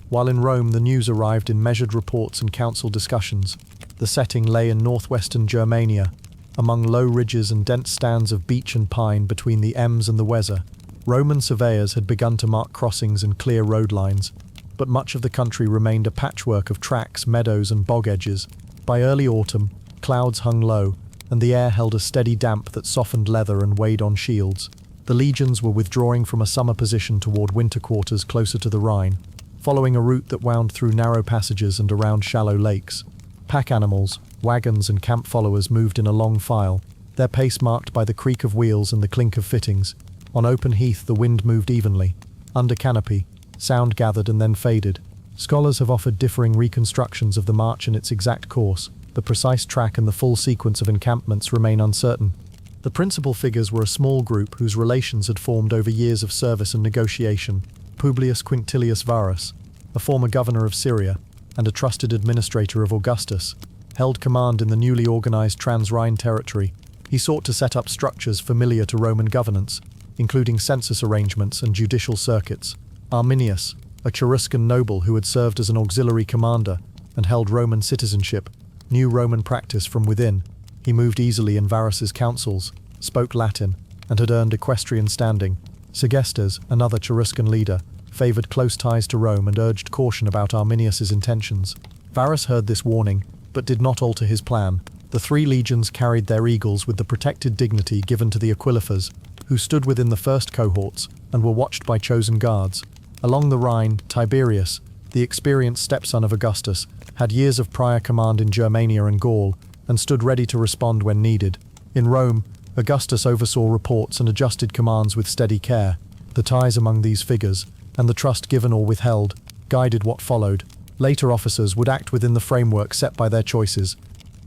While in Rome, the news arrived in measured reports and council discussions. The setting lay in northwestern Germania, among low ridges and dense stands of beech and pine between the Ems and the Weser. Roman surveyors had begun to mark crossings and clear road lines, but much of the country remained a patchwork of tracks, meadows, and bog edges. By early autumn, clouds hung low, and the air held a steady damp that softened leather and weighed on shields. The legions were withdrawing from a summer position toward winter quarters closer to the Rhine, following a route that wound through narrow passages and around shallow lakes. Pack animals, wagons, and camp followers moved in a long file, their pace marked by the creak of wheels and the clink of fittings. On open heath, the wind moved evenly. Under canopy, sound gathered and then faded. Scholars have offered differing reconstructions of the march and its exact course. The precise track and the full sequence of encampments remain uncertain. The principal figures were a small group whose relations had formed over years of service and negotiation. Publius Quinctilius Varus, a former governor of Syria and a trusted administrator of Augustus, held command in the newly organized Trans-Rhine territory. He sought to set up structures familiar to Roman governance, including census arrangements and judicial circuits. Arminius, a Cheruscan noble who had served as an auxiliary commander and held Roman citizenship, knew Roman practice from within. He moved easily in Varus's councils, spoke Latin, and had earned equestrian standing. Segestes, another Cheruscan leader, favored close ties to Rome and urged caution about Arminius's intentions. Varus heard this warning, but did not alter his plan. The 3 legions carried their eagles with the protected dignity given to the Aquilifers. who stood within the first cohorts and were watched by chosen guards. Along the Rhine, Tiberius, the experienced stepson of Augustus, had years of prior command in Germania and Gaul, and stood ready to respond when needed. In Rome, Augustus oversaw reports and adjusted commands with steady care. The ties among these figures, and the trust given or withheld, guided what followed. Later officers would act within the framework set by their choices.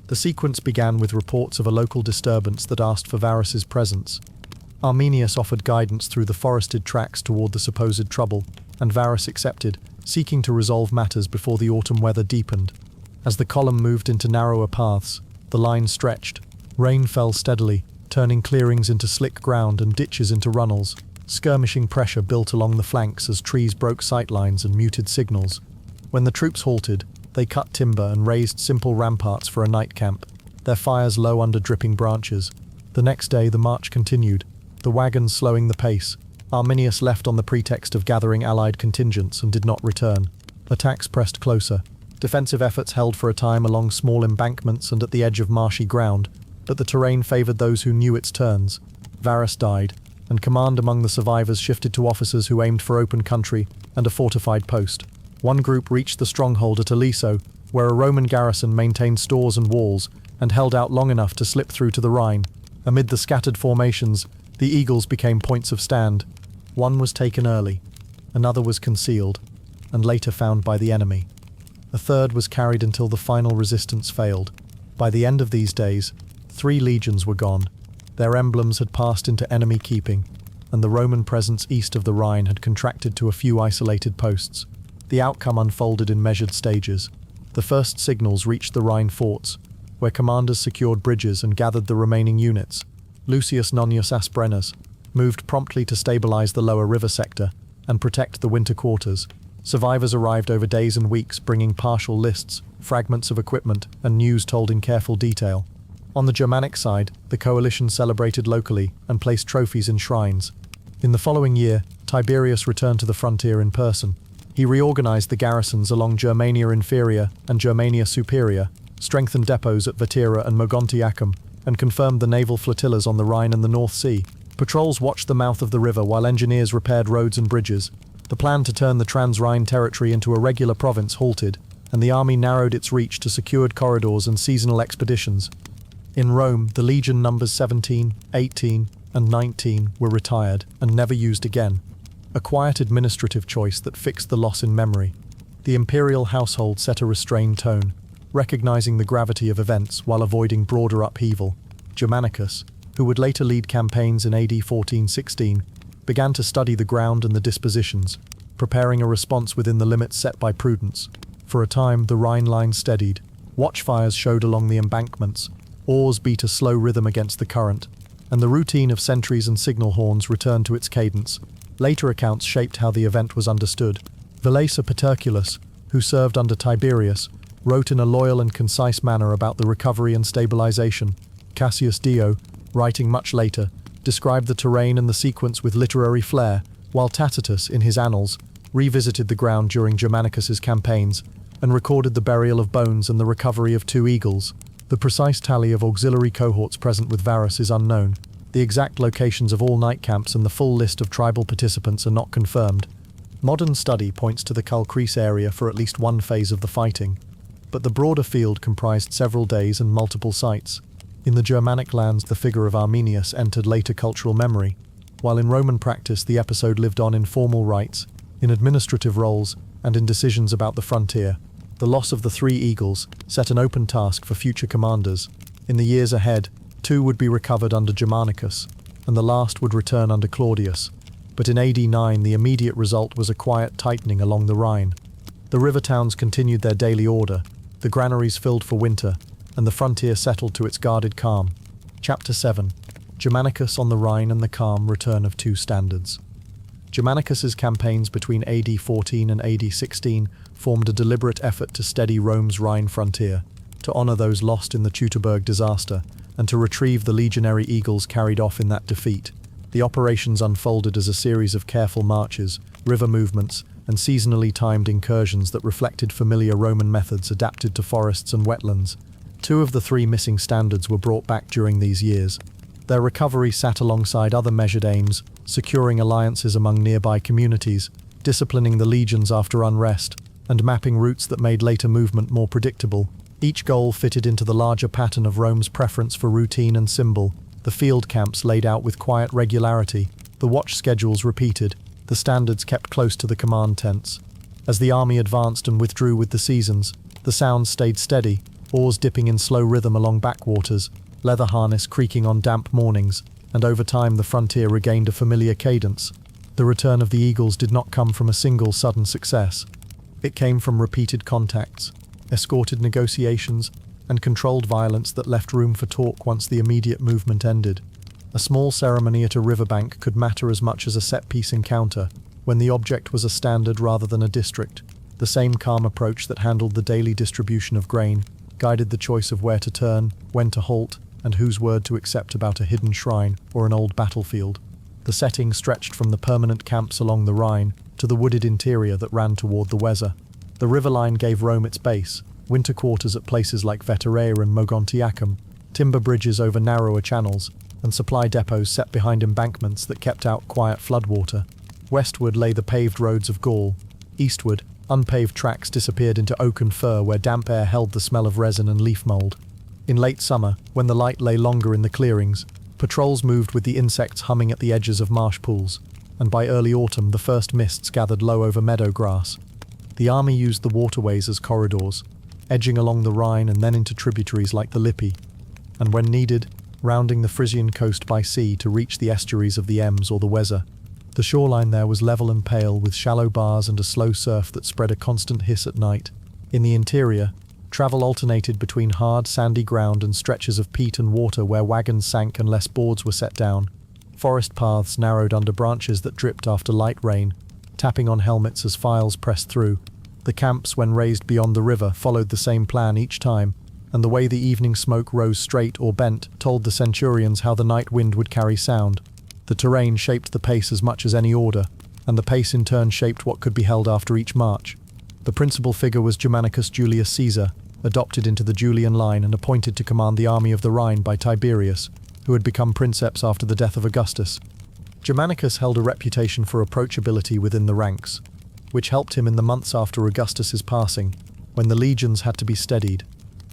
The sequence began with reports of a local disturbance that asked for Varus's presence. Arminius offered guidance through the forested tracks toward the supposed trouble, and Varus accepted, seeking to resolve matters before the autumn weather deepened. As the column moved into narrower paths, the line stretched. Rain fell steadily, turning clearings into slick ground and ditches into runnels. Skirmishing pressure built along the flanks as trees broke sightlines and muted signals. When the troops halted, they cut timber and raised simple ramparts for a night camp, their fires low under dripping branches. The next day the march continued, the wagons slowing the pace. Arminius left on the pretext of gathering allied contingents and did not return. Attacks pressed closer. Defensive efforts held for a time along small embankments and at the edge of marshy ground, but the terrain favored those who knew its turns. Varus died, and command among the survivors shifted to officers who aimed for open country and a fortified post. One group reached the stronghold at Aliso, where a Roman garrison maintained stores and walls, and held out long enough to slip through to the Rhine. Amid the scattered formations, the eagles became points of stand. One was taken early, another was concealed, and later found by the enemy. A third was carried until the final resistance failed. By the end of these days, 3 legions were gone. Their emblems had passed into enemy keeping, and the Roman presence east of the Rhine had contracted to a few isolated posts. The outcome unfolded in measured stages. The first signals reached the Rhine forts, where commanders secured bridges and gathered the remaining units. Lucius Nonius Asprenas moved promptly to stabilize the lower river sector and protect the winter quarters. Survivors arrived over days and weeks, bringing partial lists, fragments of equipment, and news told in careful detail. On the Germanic side, the coalition celebrated locally and placed trophies in shrines. In the following year, Tiberius returned to the frontier in person. He reorganized the garrisons along Germania Inferior and Germania Superior, strengthened depots at Vatira and Mogontiacum, and confirmed the naval flotillas on the Rhine and the North Sea. Patrols watched the mouth of the river while engineers repaired roads and bridges. The plan to turn the Trans-Rhine territory into a regular province halted, and the army narrowed its reach to secured corridors and seasonal expeditions. In Rome, the legion numbers 17, 18, and 19 were retired and never used again. A quiet administrative choice that fixed the loss in memory. The imperial household set a restrained tone, recognizing the gravity of events while avoiding broader upheaval. Germanicus, who would later lead campaigns in AD 1416, began to study the ground and the dispositions, preparing a response within the limits set by prudence. For a time, the Rhine line steadied. Watchfires showed along the embankments, oars beat a slow rhythm against the current, and the routine of sentries and signal horns returned to its cadence. Later accounts shaped how the event was understood. Valesa Paterculus, who served under Tiberius, wrote in a loyal and concise manner about the recovery and stabilization. Cassius Dio, writing much later, described the terrain and the sequence with literary flair, while Tacitus, in his annals, revisited the ground during Germanicus's campaigns and recorded the burial of bones and the recovery of 2 eagles. The precise tally of auxiliary cohorts present with Varus is unknown. The exact locations of all night camps and the full list of tribal participants are not confirmed. Modern study points to the Calcrease area for at least one phase of the fighting, but the broader field comprised several days and multiple sites. In the Germanic lands, the figure of Arminius entered later cultural memory, while in Roman practice the episode lived on in formal rites, in administrative roles, and in decisions about the frontier. The loss of the 3 eagles set an open task for future commanders. In the years ahead, 2 would be recovered under Germanicus, and the last would return under Claudius. But in AD 9 the immediate result was a quiet tightening along the Rhine. The river towns continued their daily order, the granaries filled for winter, and the frontier settled to its guarded calm. Chapter 7. Germanicus on the Rhine and the calm return of 2 standards. Germanicus's campaigns between AD 14 and AD 16 formed a deliberate effort to steady Rome's Rhine frontier, to honor those lost in the Teutoburg disaster, and to retrieve the legionary eagles carried off in that defeat. The operations unfolded as a series of careful marches, river movements, and seasonally timed incursions that reflected familiar Roman methods adapted to forests and wetlands. 2 of the 3 missing standards were brought back during these years. Their recovery sat alongside other measured aims, securing alliances among nearby communities, disciplining the legions after unrest, and mapping routes that made later movement more predictable. Each goal fitted into the larger pattern of Rome's preference for routine and symbol, the field camps laid out with quiet regularity, the watch schedules repeated, the standards kept close to the command tents. As the army advanced and withdrew with the seasons, the sounds stayed steady, oars dipping in slow rhythm along backwaters, leather harness creaking on damp mornings, and over time the frontier regained a familiar cadence. The return of the Eagles did not come from a single sudden success. It came from repeated contacts, escorted negotiations, and controlled violence that left room for talk once the immediate movement ended. A small ceremony at a riverbank could matter as much as a set-piece encounter, when the object was a standard rather than a district. The same calm approach that handled the daily distribution of grain guided the choice of where to turn, when to halt, and whose word to accept about a hidden shrine or an old battlefield. The setting stretched from the permanent camps along the Rhine to the wooded interior that ran toward the Weser. The riverline gave Rome its base, winter quarters at places like Veterae and Mogontiacum, timber bridges over narrower channels, and supply depots set behind embankments that kept out quiet floodwater. Westward lay the paved roads of Gaul. Eastward, unpaved tracks disappeared into oak and fir where damp air held the smell of resin and leaf mold. In late summer, when the light lay longer in the clearings, patrols moved with the insects humming at the edges of marsh pools, and by early autumn the first mists gathered low over meadow grass. The army used the waterways as corridors, edging along the Rhine and then into tributaries like the Lippe, and when needed, rounding the Frisian coast by sea to reach the estuaries of the Ems or the Weser. The shoreline there was level and pale, with shallow bars and a slow surf that spread a constant hiss at night. In the interior, travel alternated between hard, sandy ground and stretches of peat and water where wagons sank unless boards were set down. Forest paths narrowed under branches that dripped after light rain, tapping on helmets as files pressed through. The camps, when raised beyond the river, followed the same plan each time, and the way the evening smoke rose straight or bent told the centurions how the night wind would carry sound. The terrain shaped the pace as much as any order, and the pace in turn shaped what could be held after each march. The principal figure was Germanicus Julius Caesar, adopted into the Julian line and appointed to command the army of the Rhine by Tiberius, who had become princeps after the death of Augustus. Germanicus held a reputation for approachability within the ranks, which helped him in the months after Augustus's passing, when the legions had to be steadied.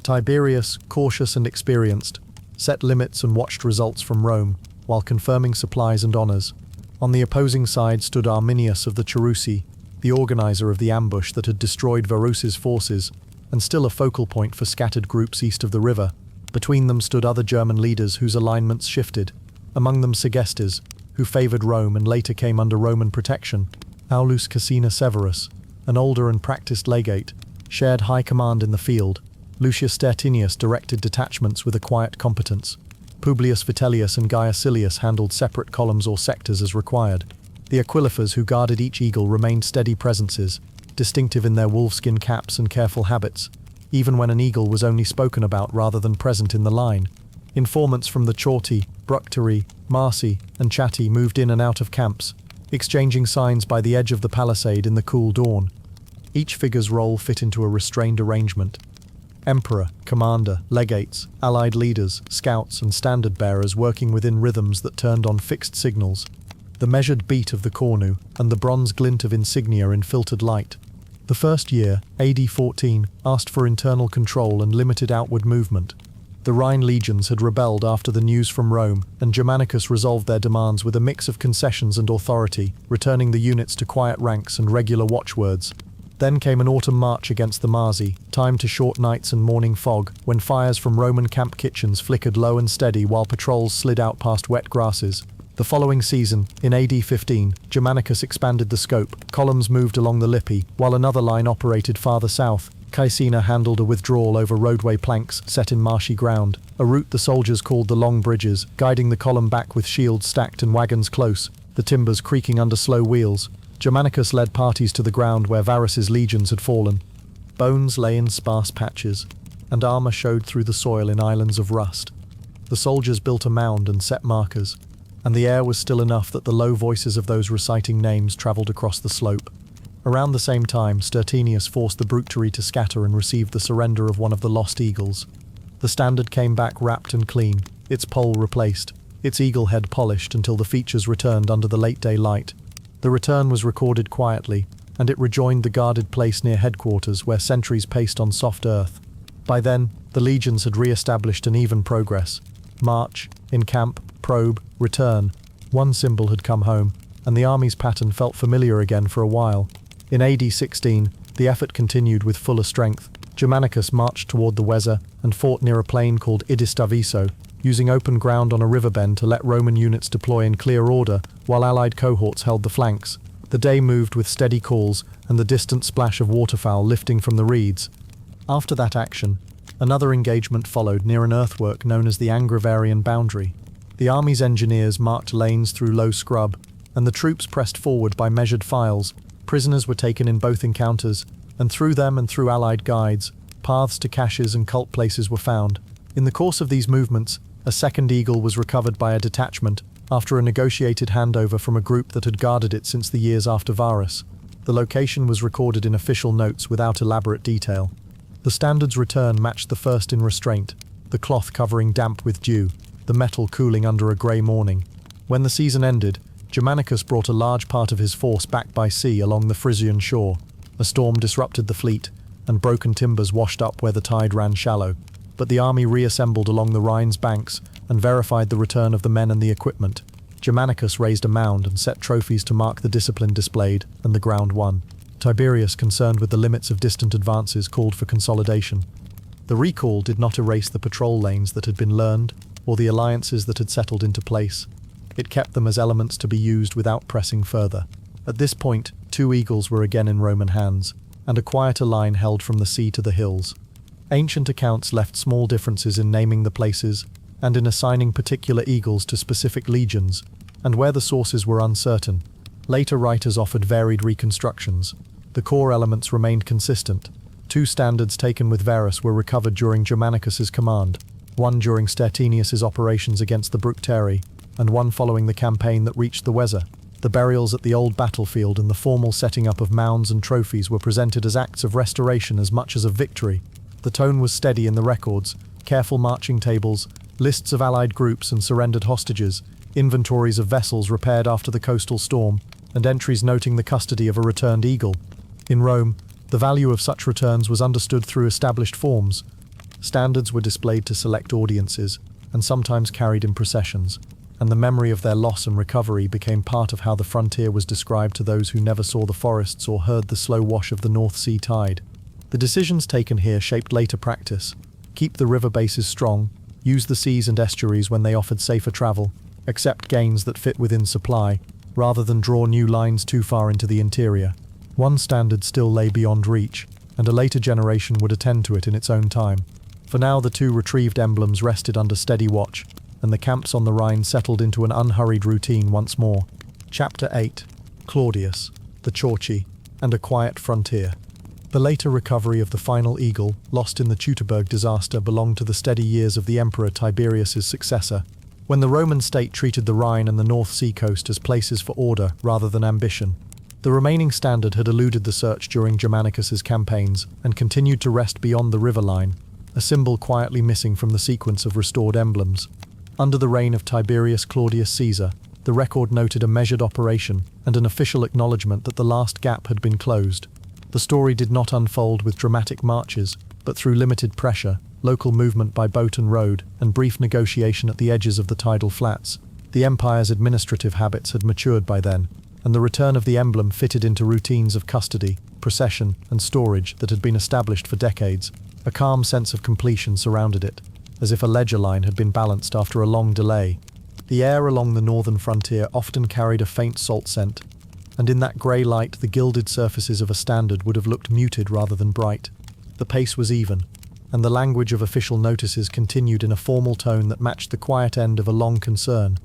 Tiberius, cautious and experienced, set limits and watched results from Rome, while confirming supplies and honours. On the opposing side stood Arminius of the Cherusei, the organiser of the ambush that had destroyed Varus's forces, and still a focal point for scattered groups east of the river. Between them stood other German leaders whose alignments shifted, among them Segestes, who favoured Rome and later came under Roman protection. Aulus Caecina Severus, an older and practised legate, shared high command in the field. Lucius Stertinius directed detachments with a quiet competence. Publius Vitellius and Gaius Silius handled separate columns or sectors as required. The Aquilifers who guarded each eagle remained steady presences, distinctive in their wolfskin caps and careful habits, even when an eagle was only spoken about rather than present in the line. Informants from the Chorti, Bructeri, Marsi, and Chatti moved in and out of camps, exchanging signs by the edge of the palisade in the cool dawn. Each figure's role fit into a restrained arrangement. Emperor, commander, legates, allied leaders, scouts, and standard-bearers working within rhythms that turned on fixed signals. The measured beat of the cornu, and the bronze glint of insignia in filtered light. The first year, AD 14, asked for internal control and limited outward movement. The Rhine legions had rebelled after the news from Rome, and Germanicus resolved their demands with a mix of concessions and authority, returning the units to quiet ranks and regular watchwords. Then came an autumn march against the Marsi, timed to short nights and morning fog, when fires from Roman camp kitchens flickered low and steady while patrols slid out past wet grasses. The following season, in AD 15, Germanicus expanded the scope. Columns moved along the Lippe, while another line operated farther south. Caecina handled a withdrawal over roadway planks set in marshy ground, a route the soldiers called the Long Bridges, guiding the column back with shields stacked and wagons close, the timbers creaking under slow wheels. Germanicus led parties to the ground where Varus's legions had fallen. Bones lay in sparse patches, and armour showed through the soil in islands of rust. The soldiers built a mound and set markers, and the air was still enough that the low voices of those reciting names travelled across the slope. Around the same time, Stertinius forced the Bructeri to scatter and received the surrender of one of the lost eagles. The standard came back wrapped and clean, its pole replaced, its eagle head polished until the features returned under the late-day light. The return was recorded quietly, and it rejoined the guarded place near headquarters where sentries paced on soft earth. By then, the legions had re-established an even progress. March, encamp, probe, return. One symbol had come home, and the army's pattern felt familiar again for a while. In AD 16, the effort continued with fuller strength. Germanicus marched toward the Weser and fought near a plain called Idistaviso, using open ground on a river bend to let Roman units deploy in clear order while Allied cohorts held the flanks. The day moved with steady calls and the distant splash of waterfowl lifting from the reeds. After that action, another engagement followed near an earthwork known as the Angravarian boundary. The army's engineers marked lanes through low scrub, and the troops pressed forward by measured files. Prisoners were taken in both encounters, and through them and through Allied guides, paths to caches and cult places were found. In the course of these movements, a second eagle was recovered by a detachment after a negotiated handover from a group that had guarded it since the years after Varus. The location was recorded in official notes without elaborate detail. The standard's return matched the first in restraint, the cloth covering damp with dew, the metal cooling under a grey morning. When the season ended, Germanicus brought a large part of his force back by sea along the Frisian shore. A storm disrupted the fleet, and broken timbers washed up where the tide ran shallow. But the army reassembled along the Rhine's banks and verified the return of the men and the equipment. Germanicus raised a mound and set trophies to mark the discipline displayed and the ground won. Tiberius, concerned with the limits of distant advances, called for consolidation. The recall did not erase the patrol lanes that had been learned or the alliances that had settled into place. It kept them as elements to be used without pressing further. At this point, 2 eagles were again in Roman hands, and a quieter line held from the sea to the hills. Ancient accounts left small differences in naming the places and in assigning particular eagles to specific legions, and where the sources were uncertain, later writers offered varied reconstructions. The core elements remained consistent. 2 standards taken with Varus were recovered during Germanicus's command, one during Stertinius's operations against the Bructeri, and one following the campaign that reached the Weser. The burials at the old battlefield and the formal setting up of mounds and trophies were presented as acts of restoration as much as of victory. The tone was steady in the records: careful marching tables, lists of allied groups and surrendered hostages, inventories of vessels repaired after the coastal storm, and entries noting the custody of a returned eagle. In Rome, the value of such returns was understood through established forms. Standards were displayed to select audiences, and sometimes carried in processions, and the memory of their loss and recovery became part of how the frontier was described to those who never saw the forests or heard the slow wash of the North Sea tide. The decisions taken here shaped later practice. Keep the river bases strong, use the seas and estuaries when they offered safer travel, accept gains that fit within supply, rather than draw new lines too far into the interior. One standard still lay beyond reach, and a later generation would attend to it in its own time. For now, the 2 retrieved emblems rested under steady watch, and the camps on the Rhine settled into an unhurried routine once more. Chapter 8. Claudius, the Chauci, and a quiet frontier. The later recovery of the final eagle, lost in the Teutoburg disaster, belonged to the steady years of the Emperor Tiberius's successor, when the Roman state treated the Rhine and the North Sea coast as places for order rather than ambition. The remaining standard had eluded the search during Germanicus's campaigns and continued to rest beyond the river line, a symbol quietly missing from the sequence of restored emblems. Under the reign of Tiberius Claudius Caesar, the record noted a measured operation and an official acknowledgement that the last gap had been closed. The story did not unfold with dramatic marches, but through limited pressure, local movement by boat and road, and brief negotiation at the edges of the tidal flats. The empire's administrative habits had matured by then, and the return of the emblem fitted into routines of custody, procession, and storage that had been established for decades. A calm sense of completion surrounded it, as if a ledger line had been balanced after a long delay. The air along the northern frontier often carried a faint salt scent, and in that grey light the gilded surfaces of a standard would have looked muted rather than bright. The pace was even, and the language of official notices continued in a formal tone that matched the quiet end of a long concern.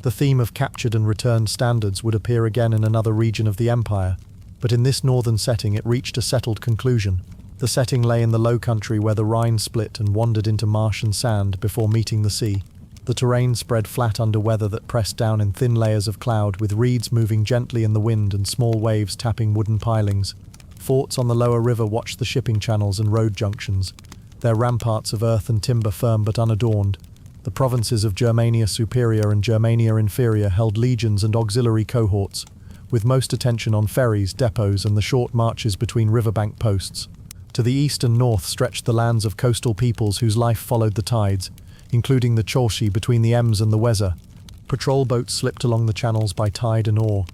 The theme of captured and returned standards would appear again in another region of the empire, but in this northern setting it reached a settled conclusion. The setting lay in the low country where the Rhine split and wandered into marsh and sand before meeting the sea. The terrain spread flat under weather that pressed down in thin layers of cloud, with reeds moving gently in the wind and small waves tapping wooden pilings. Forts on the lower river watched the shipping channels and road junctions, their ramparts of earth and timber firm but unadorned. The provinces of Germania Superior and Germania Inferior held legions and auxiliary cohorts, with most attention on ferries, depots, and the short marches between riverbank posts. To the east and north stretched the lands of coastal peoples whose life followed the tides, including the Cholchi between the Ems and the Weser. Patrol boats slipped along the channels by tide and oar,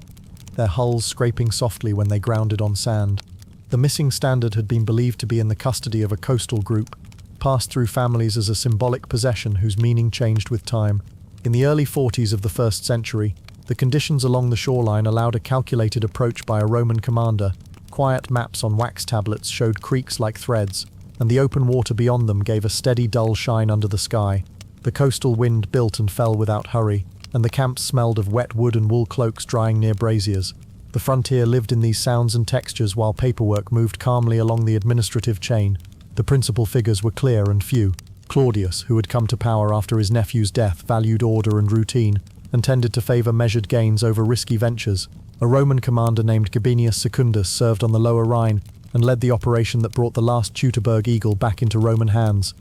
their hulls scraping softly when they grounded on sand. The missing standard had been believed to be in the custody of a coastal group, passed through families as a symbolic possession whose meaning changed with time. In the early 40s of the 1st century, the conditions along the shoreline allowed a calculated approach by a Roman commander. Quiet maps on wax tablets showed creeks like threads, and the open water beyond them gave a steady dull shine under the sky. The coastal wind built and fell without hurry, and the camps smelled of wet wood and wool cloaks drying near braziers. The frontier lived in these sounds and textures while paperwork moved calmly along the administrative chain. The principal figures were clear and few. Claudius, who had come to power after his nephew's death, valued order and routine, and tended to favour measured gains over risky ventures. A Roman commander named Gabinius Secundus served on the Lower Rhine and led the operation that brought the last Teutoburg eagle back into Roman hands.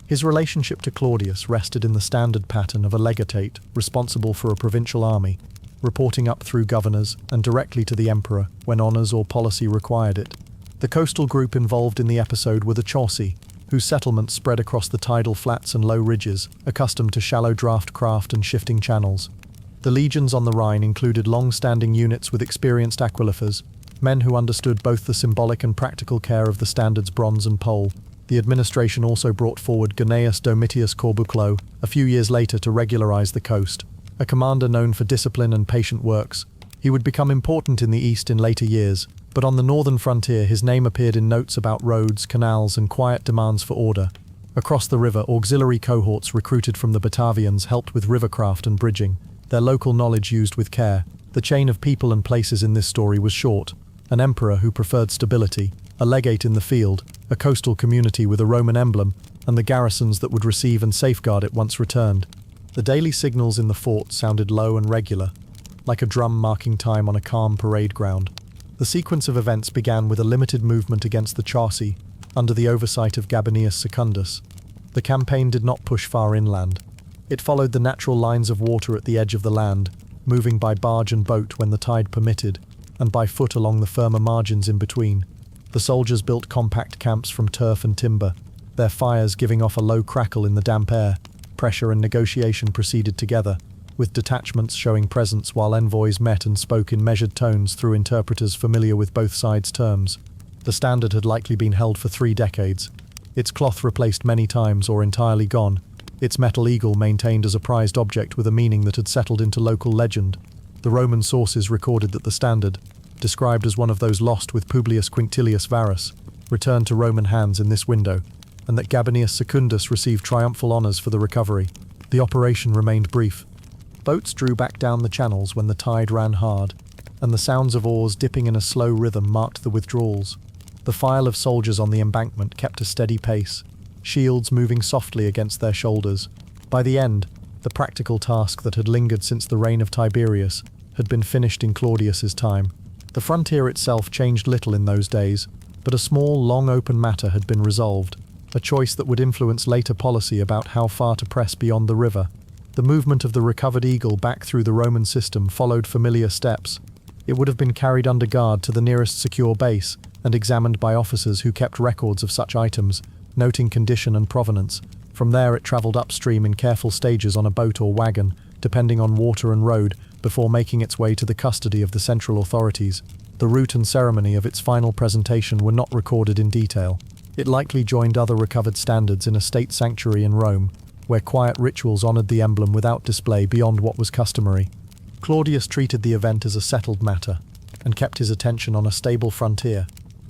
His relationship to Claudius rested in the standard pattern of a legatate responsible for a provincial army, reporting up through governors and directly to the emperor when honours or policy required it. The coastal group involved in the episode were the Cholchi, whose settlements spread across the tidal flats and low ridges, accustomed to shallow draft craft and shifting channels. The legions on the Rhine included long-standing units with experienced aquiliphers, men who understood both the symbolic and practical care of the standard's bronze and pole. The administration also brought forward Gnaeus Domitius Corbuclo a few years later to regularize the coast. A commander known for discipline and patient works, he would become important in the east in later years, but on the northern frontier his name appeared in notes about roads, canals, and quiet demands for order. Across the river, auxiliary cohorts recruited from the Batavians helped with rivercraft and bridging, their local knowledge used with care. The chain of people and places in this story was short. An emperor who preferred stability, a legate in the field, a coastal community with a Roman emblem, and the garrisons that would receive and safeguard it once returned. The daily signals in the fort sounded low and regular, like a drum marking time on a calm parade ground. The sequence of events began with a limited movement against the Cholchi, under the oversight of Gabinius Secundus. The campaign did not push far inland. It followed the natural lines of water at the edge of the land, moving by barge and boat when the tide permitted, and by foot along the firmer margins in between. The soldiers built compact camps from turf and timber, their fires giving off a low crackle in the damp air. Pressure and negotiation proceeded together, with detachments showing presence while envoys met and spoke in measured tones through interpreters familiar with both sides' terms. The standard had likely been held for 3 decades, its cloth replaced many times or entirely gone, its metal eagle maintained as a prized object with a meaning that had settled into local legend. The Roman sources recorded that the standard, described as one of those lost with Publius Quinctilius Varus, returned to Roman hands in this window, and that Gabinius Secundus received triumphal honours for the recovery. The operation remained brief. Boats drew back down the channels when the tide ran hard, and the sounds of oars dipping in a slow rhythm marked the withdrawals. The file of soldiers on the embankment kept a steady pace, shields moving softly against their shoulders. By the end, the practical task that had lingered since the reign of Tiberius had been finished in Claudius's time. The frontier itself changed little in those days, but a small, long-open matter had been resolved, a choice that would influence later policy about how far to press beyond the river. The movement of the recovered eagle back through the Roman system followed familiar steps. It would have been carried under guard to the nearest secure base and examined by officers who kept records of such items, noting condition and provenance. From there it travelled upstream in careful stages on a boat or wagon, depending on water and road, before making its way to the custody of the central authorities. The route and ceremony of its final presentation were not recorded in detail. It likely joined other recovered standards in a state sanctuary in Rome, where quiet rituals honoured the emblem without display beyond what was customary. Claudius treated the event as a settled matter, and kept his attention on a stable frontier.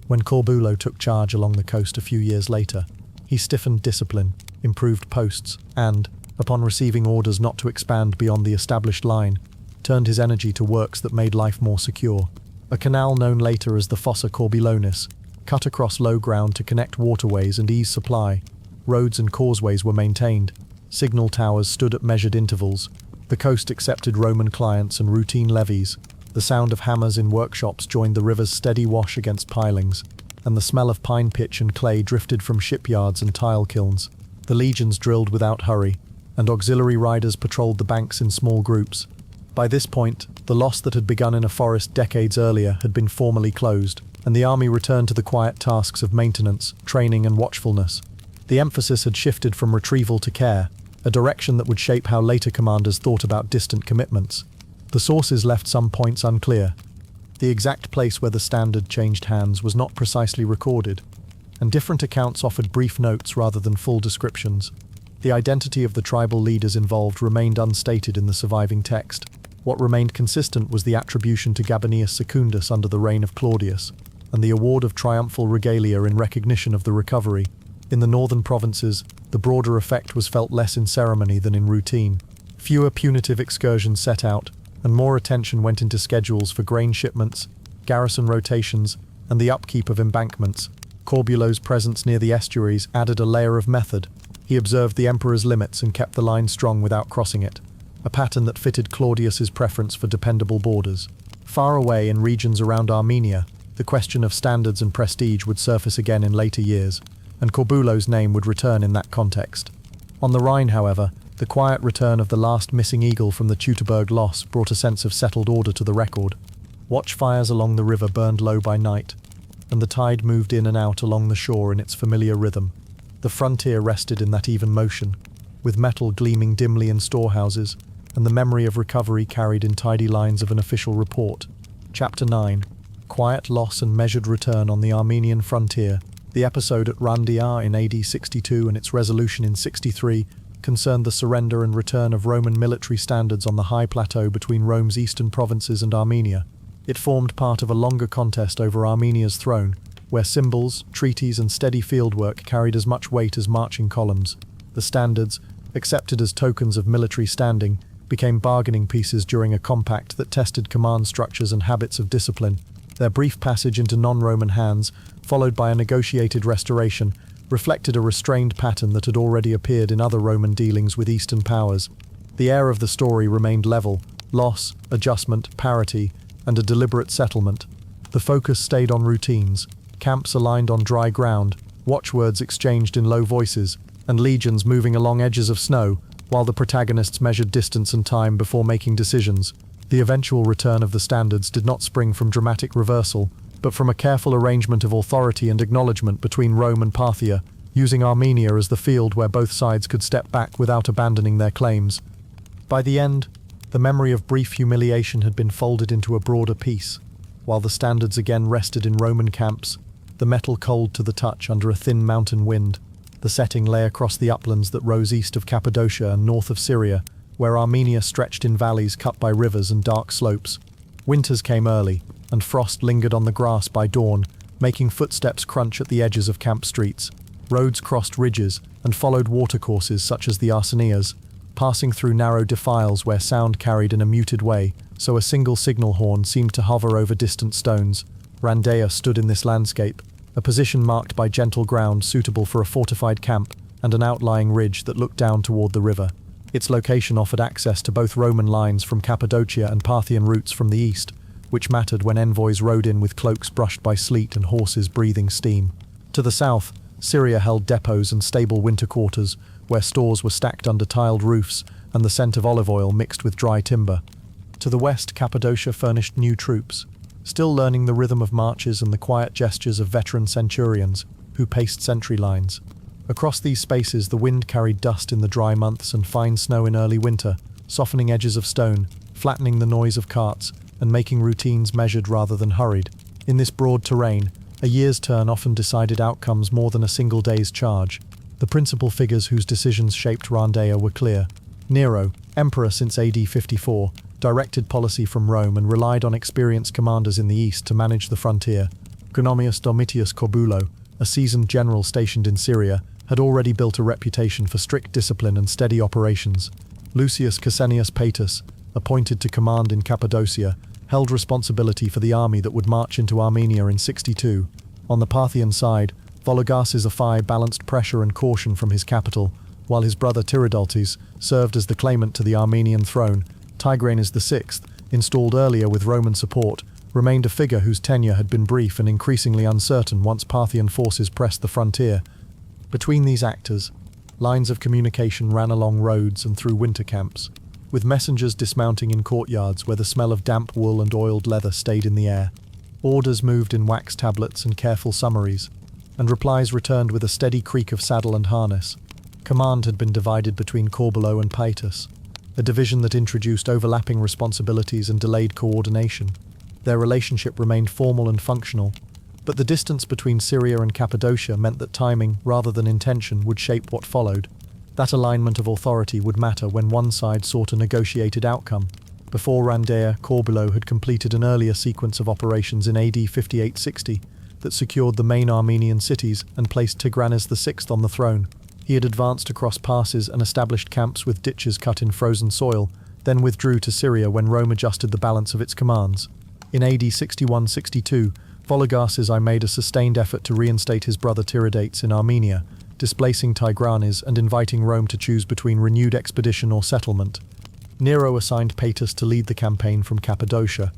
When Corbulo took charge along the coast a few years later, he stiffened discipline, improved posts, and, upon receiving orders not to expand beyond the established line, turned his energy to works that made life more secure. A canal known later as the Fossa Corbulonis, cut across low ground to connect waterways and ease supply. Roads and causeways were maintained. Signal towers stood at measured intervals. The coast accepted Roman clients and routine levies. The sound of hammers in workshops joined the river's steady wash against pilings, and the smell of pine pitch and clay drifted from shipyards and tile kilns. The legions drilled without hurry, and auxiliary riders patrolled the banks in small groups. By this point, the loss that had begun in a forest decades earlier had been formally closed, and the army returned to the quiet tasks of maintenance, training and watchfulness. The emphasis had shifted from retrieval to care, a direction that would shape how later commanders thought about distant commitments. The sources left some points unclear. The exact place where the standard changed hands was not precisely recorded, and different accounts offered brief notes rather than full descriptions. The identity of the tribal leaders involved remained unstated in the surviving text. What remained consistent was the attribution to Gabinius Secundus under the reign of Claudius, and the award of triumphal regalia in recognition of the recovery. In the northern provinces, the broader effect was felt less in ceremony than in routine. Fewer punitive excursions set out, and more attention went into schedules for grain shipments, garrison rotations, and the upkeep of embankments. Corbulo's presence near the estuaries added a layer of method. He observed the emperor's limits and kept the line strong without crossing it, a pattern that fitted Claudius's preference for dependable borders. Far away in regions around Armenia, the question of standards and prestige would surface again in later years, and Corbulo's name would return in that context. On the Rhine, however, the quiet return of the last missing eagle from the Teutoburg loss brought a sense of settled order to the record. Watchfires along the river burned low by night, and the tide moved in and out along the shore in its familiar rhythm. The frontier rested in that even motion, with metal gleaming dimly in storehouses, and the memory of recovery carried in tidy lines of an official report. Chapter 9. Quiet loss and measured return on the Armenian frontier. The episode at Randia in AD 62 and its resolution in 63 concerned the surrender and return of Roman military standards on the high plateau between Rome's eastern provinces and Armenia. It formed part of a longer contest over Armenia's throne, where symbols, treaties and steady fieldwork carried as much weight as marching columns. The standards, accepted as tokens of military standing, became bargaining pieces during a compact that tested command structures and habits of discipline. Their brief passage into non-Roman hands, followed by a negotiated restoration, reflected a restrained pattern that had already appeared in other Roman dealings with Eastern powers. The air of the story remained level: loss, adjustment, parity, and a deliberate settlement. The focus stayed on routines, camps aligned on dry ground, watchwords exchanged in low voices, and legions moving along edges of snow, while the protagonists measured distance and time before making decisions. The eventual return of the standards did not spring from dramatic reversal, but from a careful arrangement of authority and acknowledgement between Rome and Parthia, using Armenia as the field where both sides could step back without abandoning their claims. By the end, the memory of brief humiliation had been folded into a broader peace. While the standards again rested in Roman camps, the metal cold to the touch under a thin mountain wind. The setting lay across the uplands that rose east of Cappadocia and north of Syria, where Armenia stretched in valleys cut by rivers and dark slopes. Winters came early, and frost lingered on the grass by dawn, making footsteps crunch at the edges of camp streets. Roads crossed ridges and followed watercourses such as the Arsenias, passing through narrow defiles where sound carried in a muted way, so a single signal horn seemed to hover over distant stones. Randia stood in this landscape, a position marked by gentle ground suitable for a fortified camp and an outlying ridge that looked down toward the river. Its location offered access to both Roman lines from Cappadocia and Parthian routes from the east, which mattered when envoys rode in with cloaks brushed by sleet and horses breathing steam. To the south, Syria held depots and stable winter quarters, where stores were stacked under tiled roofs and the scent of olive oil mixed with dry timber. To the west, Cappadocia furnished new troops, still learning the rhythm of marches and the quiet gestures of veteran centurions who paced sentry lines. Across these spaces, the wind carried dust in the dry months and fine snow in early winter, softening edges of stone, flattening the noise of carts, and making routines measured rather than hurried. In this broad terrain, a year's turn often decided outcomes more than a single day's charge. The principal figures whose decisions shaped Randia were clear. Nero, emperor since AD 54, directed policy from Rome and relied on experienced commanders in the east to manage the frontier. Gnomius Domitius Corbulo, a seasoned general stationed in Syria, had already built a reputation for strict discipline and steady operations. Lucius Cassenius Paetus, appointed to command in Cappadocia, held responsibility for the army that would march into Armenia in 62. On the Parthian side, Vologases Aphi balanced pressure and caution from his capital, while his brother Tiridaltes served as the claimant to the Armenian throne. Tigranes VI, installed earlier with Roman support, remained a figure whose tenure had been brief and increasingly uncertain once Parthian forces pressed the frontier. Between these actors, Lines of communication ran along roads and through winter camps, with messengers dismounting in courtyards where the smell of damp wool and oiled leather stayed in the air. Orders moved in wax tablets and careful summaries, and replies returned with a steady creak of saddle and harness. Command had been divided between Corbulo and Paetus, a division that introduced overlapping responsibilities and delayed coordination. Their relationship remained formal and functional, but the distance between Syria and Cappadocia meant that timing, rather than intention, would shape what followed. That alignment of authority would matter when one side sought a negotiated outcome. Before Rhandaea, Corbulo had completed an earlier sequence of operations in AD 5860 that secured the main Armenian cities and placed Tigranes VI on the throne. He had advanced across passes and established camps with ditches cut in frozen soil, then withdrew to Syria when Rome adjusted the balance of its commands. In AD 6162, Vologases I made a sustained effort to reinstate his brother Tiridates in Armenia, displacing Tigranes and inviting Rome to choose between renewed expedition or settlement. Nero assigned Paetus to lead the campaign from Cappadocia,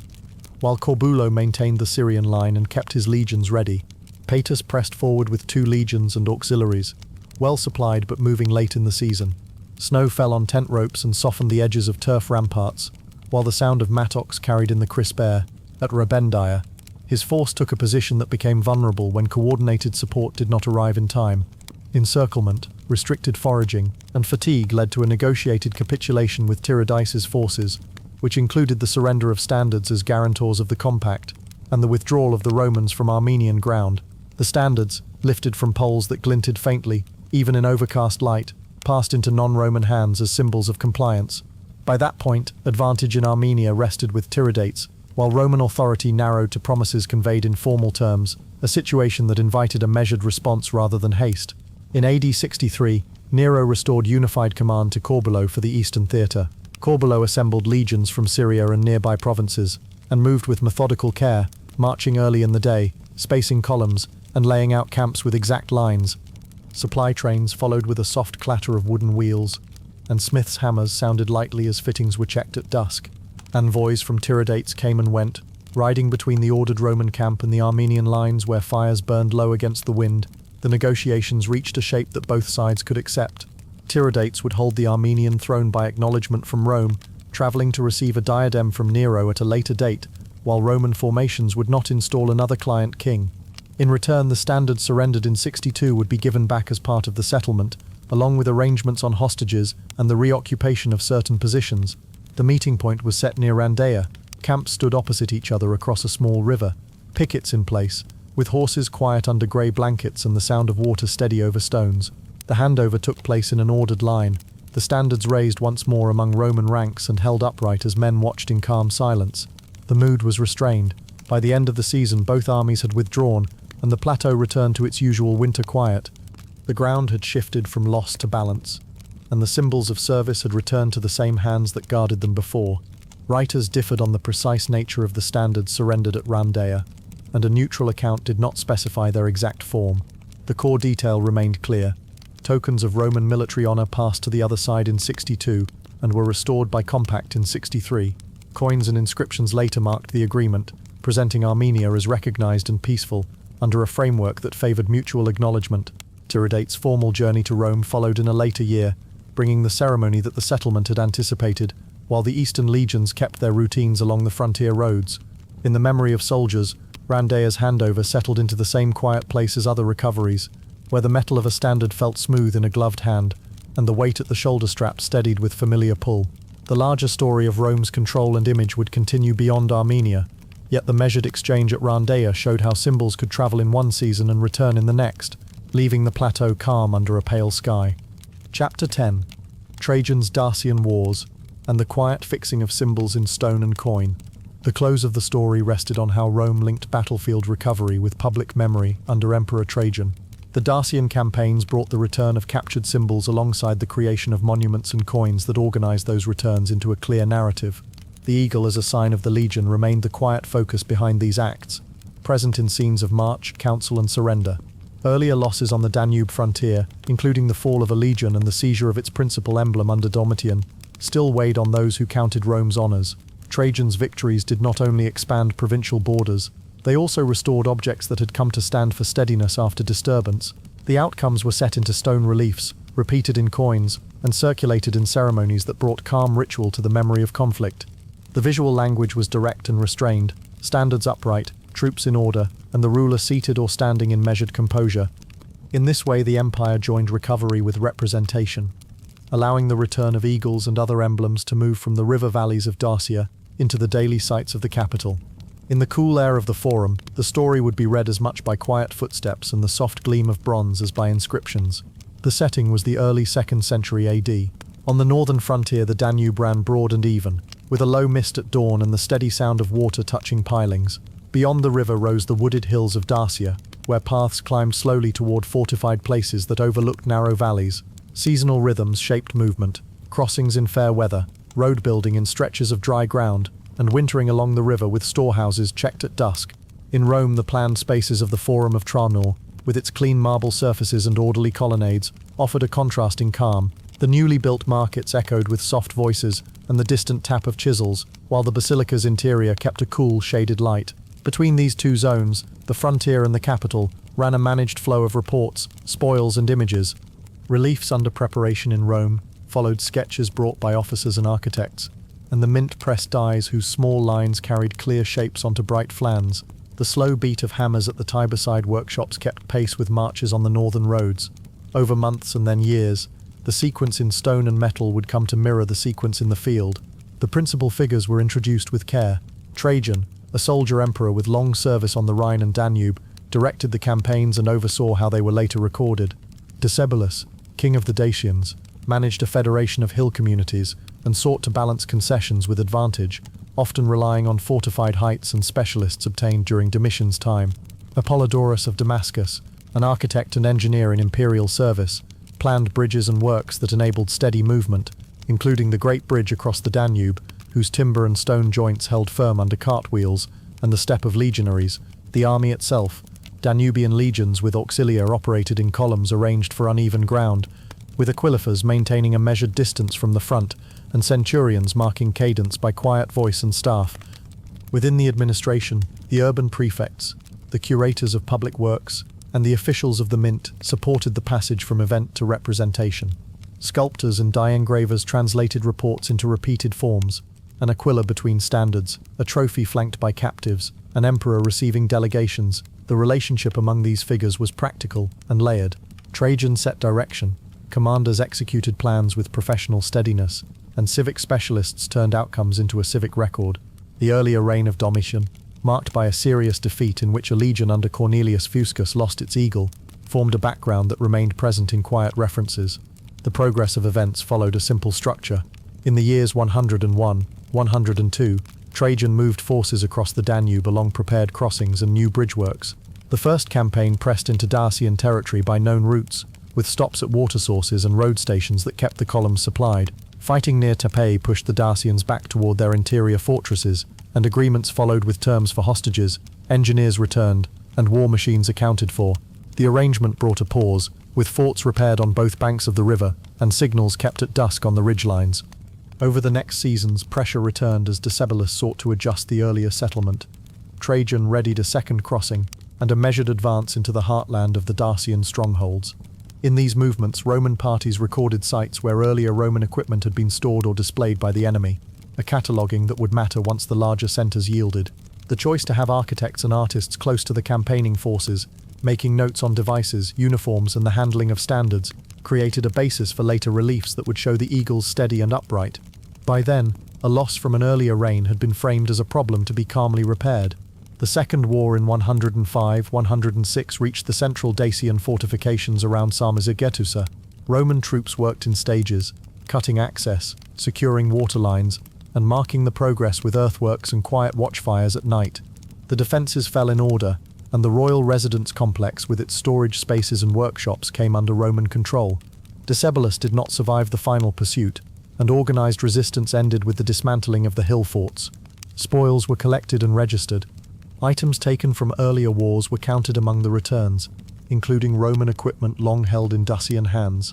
while Corbulo maintained the Syrian line and kept his legions ready. Paetus pressed forward with 2 legions and auxiliaries, well supplied but moving late in the season. Snow fell on tent ropes and softened the edges of turf ramparts, while the sound of mattocks carried in the crisp air. At Rabendaia, his force took a position that became vulnerable when coordinated support did not arrive in time. Encirclement, restricted foraging, and fatigue led to a negotiated capitulation with Tiridates' forces, which included the surrender of standards as guarantors of the compact, and the withdrawal of the Romans from Armenian ground. The standards, lifted from poles that glinted faintly, even in overcast light, passed into non-Roman hands as symbols of compliance. By that point, advantage in Armenia rested with Tiridates, while Roman authority narrowed to promises conveyed in formal terms, a situation that invited a measured response rather than haste. In AD 63, Nero restored unified command to Corbulo for the Eastern Theatre. Corbulo assembled legions from Syria and nearby provinces, and moved with methodical care, marching early in the day, spacing columns, and laying out camps with exact lines. Supply trains followed with a soft clatter of wooden wheels, and smiths' hammers sounded lightly as fittings were checked at dusk. Envoys from Tiridates came and went, riding between the ordered Roman camp and the Armenian lines where fires burned low against the wind. The negotiations reached a shape that both sides could accept. Tiridates would hold the Armenian throne by acknowledgement from Rome, travelling to receive a diadem from Nero at a later date, while Roman formations would not install another client king. In return, the standard surrendered in 62 would be given back as part of the settlement, along with arrangements on hostages and the reoccupation of certain positions. The meeting point was set near Rhandaea. Camps stood opposite each other across a small river, pickets in place, with horses quiet under grey blankets and the sound of water steady over stones. The handover took place in an ordered line, the standards raised once more among Roman ranks and held upright as men watched in calm silence. The mood was restrained. By the end of the season, both armies had withdrawn, and the plateau returned to its usual winter quiet. The ground had shifted from loss to balance, and the symbols of service had returned to the same hands that guarded them before. Writers differed on the precise nature of the standards surrendered at Rhandaea, and a neutral account did not specify their exact form. The core detail remained clear. Tokens of Roman military honour passed to the other side in 62 and were restored by compact in 63. Coins and inscriptions later marked the agreement, presenting Armenia as recognised and peaceful, under a framework that favoured mutual acknowledgement. Tiridates' formal journey to Rome followed in a later year, bringing the ceremony that the settlement had anticipated, while the Eastern legions kept their routines along the frontier roads. In the memory of soldiers, Rhandaea's handover settled into the same quiet place as other recoveries, where the metal of a standard felt smooth in a gloved hand, and the weight at the shoulder strap steadied with familiar pull. The larger story of Rome's control and image would continue beyond Armenia, yet the measured exchange at Rhandaea showed how symbols could travel in one season and return in the next, leaving the plateau calm under a pale sky. Chapter 10. Trajan's Dacian Wars, and the quiet fixing of symbols in stone and coin. The close of the story rested on how Rome linked battlefield recovery with public memory under Emperor Trajan. The Dacian campaigns brought the return of captured symbols alongside the creation of monuments and coins that organized those returns into a clear narrative. The eagle as a sign of the legion remained the quiet focus behind these acts, present in scenes of march, council and surrender. Earlier losses on the Danube frontier, including the fall of a legion and the seizure of its principal emblem under Domitian, still weighed on those who counted Rome's honours. Trajan's victories did not only expand provincial borders, they also restored objects that had come to stand for steadiness after disturbance. The outcomes were set into stone reliefs, repeated in coins, and circulated in ceremonies that brought calm ritual to the memory of conflict. The visual language was direct and restrained, standards upright, troops in order, and the ruler seated or standing in measured composure. In this way the empire joined recovery with representation, allowing the return of eagles and other emblems to move from the river valleys of Dacia into the daily sights of the capital. In the cool air of the forum, the story would be read as much by quiet footsteps and the soft gleam of bronze as by inscriptions. The setting was the early 2nd century AD. On the northern frontier the Danube ran broad and even, with a low mist at dawn and the steady sound of water touching pilings. Beyond the river rose the wooded hills of Dacia, where paths climbed slowly toward fortified places that overlooked narrow valleys. Seasonal rhythms shaped movement, crossings in fair weather, road building in stretches of dry ground, and wintering along the river with storehouses checked at dusk. In Rome the planned spaces of the Forum of Trano, with its clean marble surfaces and orderly colonnades, offered a contrasting calm. The newly built markets echoed with soft voices and the distant tap of chisels, while the basilica's interior kept a cool, shaded light. Between these two zones, the frontier and the capital, ran a managed flow of reports, spoils and images. Reliefs under preparation in Rome followed sketches brought by officers and architects, and the mint-pressed dies whose small lines carried clear shapes onto bright flans. The slow beat of hammers at the Tiberside workshops kept pace with marches on the northern roads. Over months and then years, the sequence in stone and metal would come to mirror the sequence in the field. The principal figures were introduced with care. Trajan, a soldier emperor with long service on the Rhine and Danube, directed the campaigns and oversaw how they were later recorded. Decebalus, king of the Dacians, managed a federation of hill communities and sought to balance concessions with advantage, often relying on fortified heights and specialists obtained during Domitian's time. Apollodorus of Damascus, an architect and engineer in imperial service, planned bridges and works that enabled steady movement, including the Great Bridge across the Danube, whose timber and stone joints held firm under cartwheels, and the step of legionaries. The army itself, Danubian legions with auxilia, operated in columns arranged for uneven ground, with aquilifers maintaining a measured distance from the front, and centurions marking cadence by quiet voice and staff. Within the administration, the urban prefects, the curators of public works, and the officials of the mint supported the passage from event to representation. Sculptors and die engravers translated reports into repeated forms, an aquila between standards, a trophy flanked by captives, an emperor receiving delegations. The relationship among these figures was practical and layered. Trajan set direction, commanders executed plans with professional steadiness, and civic specialists turned outcomes into a civic record. The earlier reign of Domitian, marked by a serious defeat in which a legion under Cornelius Fuscus lost its eagle, formed a background that remained present in quiet references. The progress of events followed a simple structure. In the years 101, 102, Trajan moved forces across the Danube along prepared crossings and new bridgeworks. The first campaign pressed into Dacian territory by known routes, with stops at water sources and road stations that kept the columns supplied. Fighting near Tepe pushed the Dacians back toward their interior fortresses, and agreements followed with terms for hostages. Engineers returned, and war machines accounted for. The arrangement brought a pause, with forts repaired on both banks of the river, and signals kept at dusk on the ridgelines. Over the next seasons, pressure returned as Decebalus sought to adjust the earlier settlement. Trajan readied a second crossing, and a measured advance into the heartland of the Dacian strongholds. In these movements, Roman parties recorded sites where earlier Roman equipment had been stored or displayed by the enemy, a cataloguing that would matter once the larger centres yielded. The choice to have architects and artists close to the campaigning forces, making notes on devices, uniforms and the handling of standards, created a basis for later reliefs that would show the eagles steady and upright. By then, a loss from an earlier reign had been framed as a problem to be calmly repaired. The Second War in 105-106 reached the central Dacian fortifications around Sarmizegetusa. Roman troops worked in stages, cutting access, securing water lines, and marking the progress with earthworks and quiet watchfires at night. The defences fell in order, and the royal residence complex with its storage spaces and workshops came under Roman control. Decebalus did not survive the final pursuit, and organised resistance ended with the dismantling of the hill forts. Spoils were collected and registered. Items taken from earlier wars were counted among the returns, including Roman equipment long held in Dacian hands.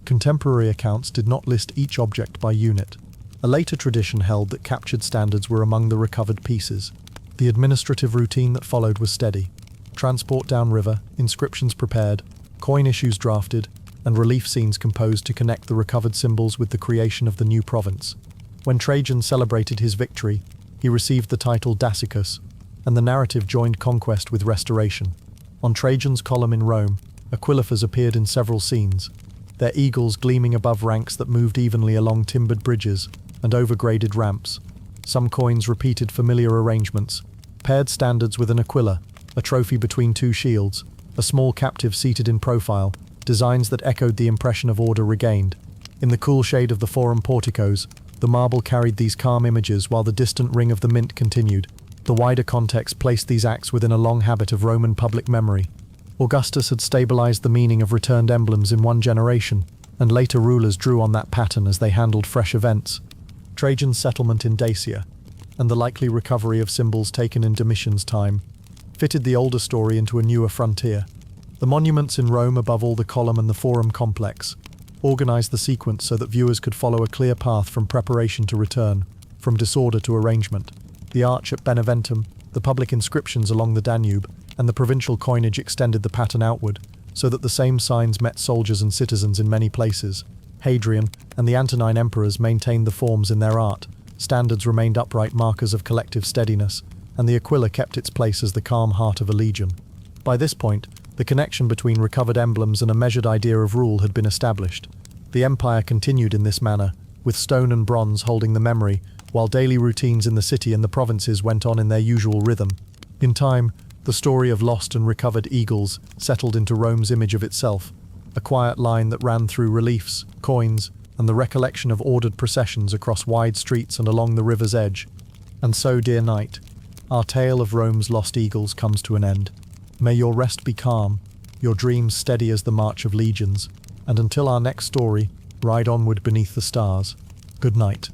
Contemporary accounts did not list each object by unit. A later tradition held that captured standards were among the recovered pieces. The administrative routine that followed was steady. Transport downriver, inscriptions prepared, coin issues drafted, and relief scenes composed to connect the recovered symbols with the creation of the new province. When Trajan celebrated his victory, he received the title Dacicus, and the narrative joined conquest with restoration. On Trajan's column in Rome, aquilifers appeared in several scenes, their eagles gleaming above ranks that moved evenly along timbered bridges and over graded ramps. Some coins repeated familiar arrangements, paired standards with an aquila, a trophy between two shields, a small captive seated in profile, designs that echoed the impression of order regained. In the cool shade of the forum porticos, the marble carried these calm images while the distant ring of the mint continued. The wider context placed these acts within a long habit of Roman public memory. Augustus had stabilized the meaning of returned emblems in one generation, and later rulers drew on that pattern as they handled fresh events. Trajan's settlement in Dacia, and the likely recovery of symbols taken in Domitian's time, fitted the older story into a newer frontier. The monuments in Rome above all the column and the forum complex organized the sequence so that viewers could follow a clear path from preparation to return, from disorder to arrangement. The arch at Beneventum, the public inscriptions along the Danube, and the provincial coinage extended the pattern outward, so that the same signs met soldiers and citizens in many places. Hadrian and the Antonine emperors maintained the forms in their art, standards remained upright markers of collective steadiness, and the aquila kept its place as the calm heart of a legion. By this point, the connection between recovered emblems and a measured idea of rule had been established. The empire continued in this manner, with stone and bronze holding the memory, while daily routines in the city and the provinces went on in their usual rhythm. In time, the story of lost and recovered eagles settled into Rome's image of itself, a quiet line that ran through reliefs, coins, and the recollection of ordered processions across wide streets and along the river's edge. And so, dear knight, our tale of Rome's lost eagles comes to an end. May your rest be calm, your dreams steady as the march of legions, and until our next story, ride onward beneath the stars. Good night.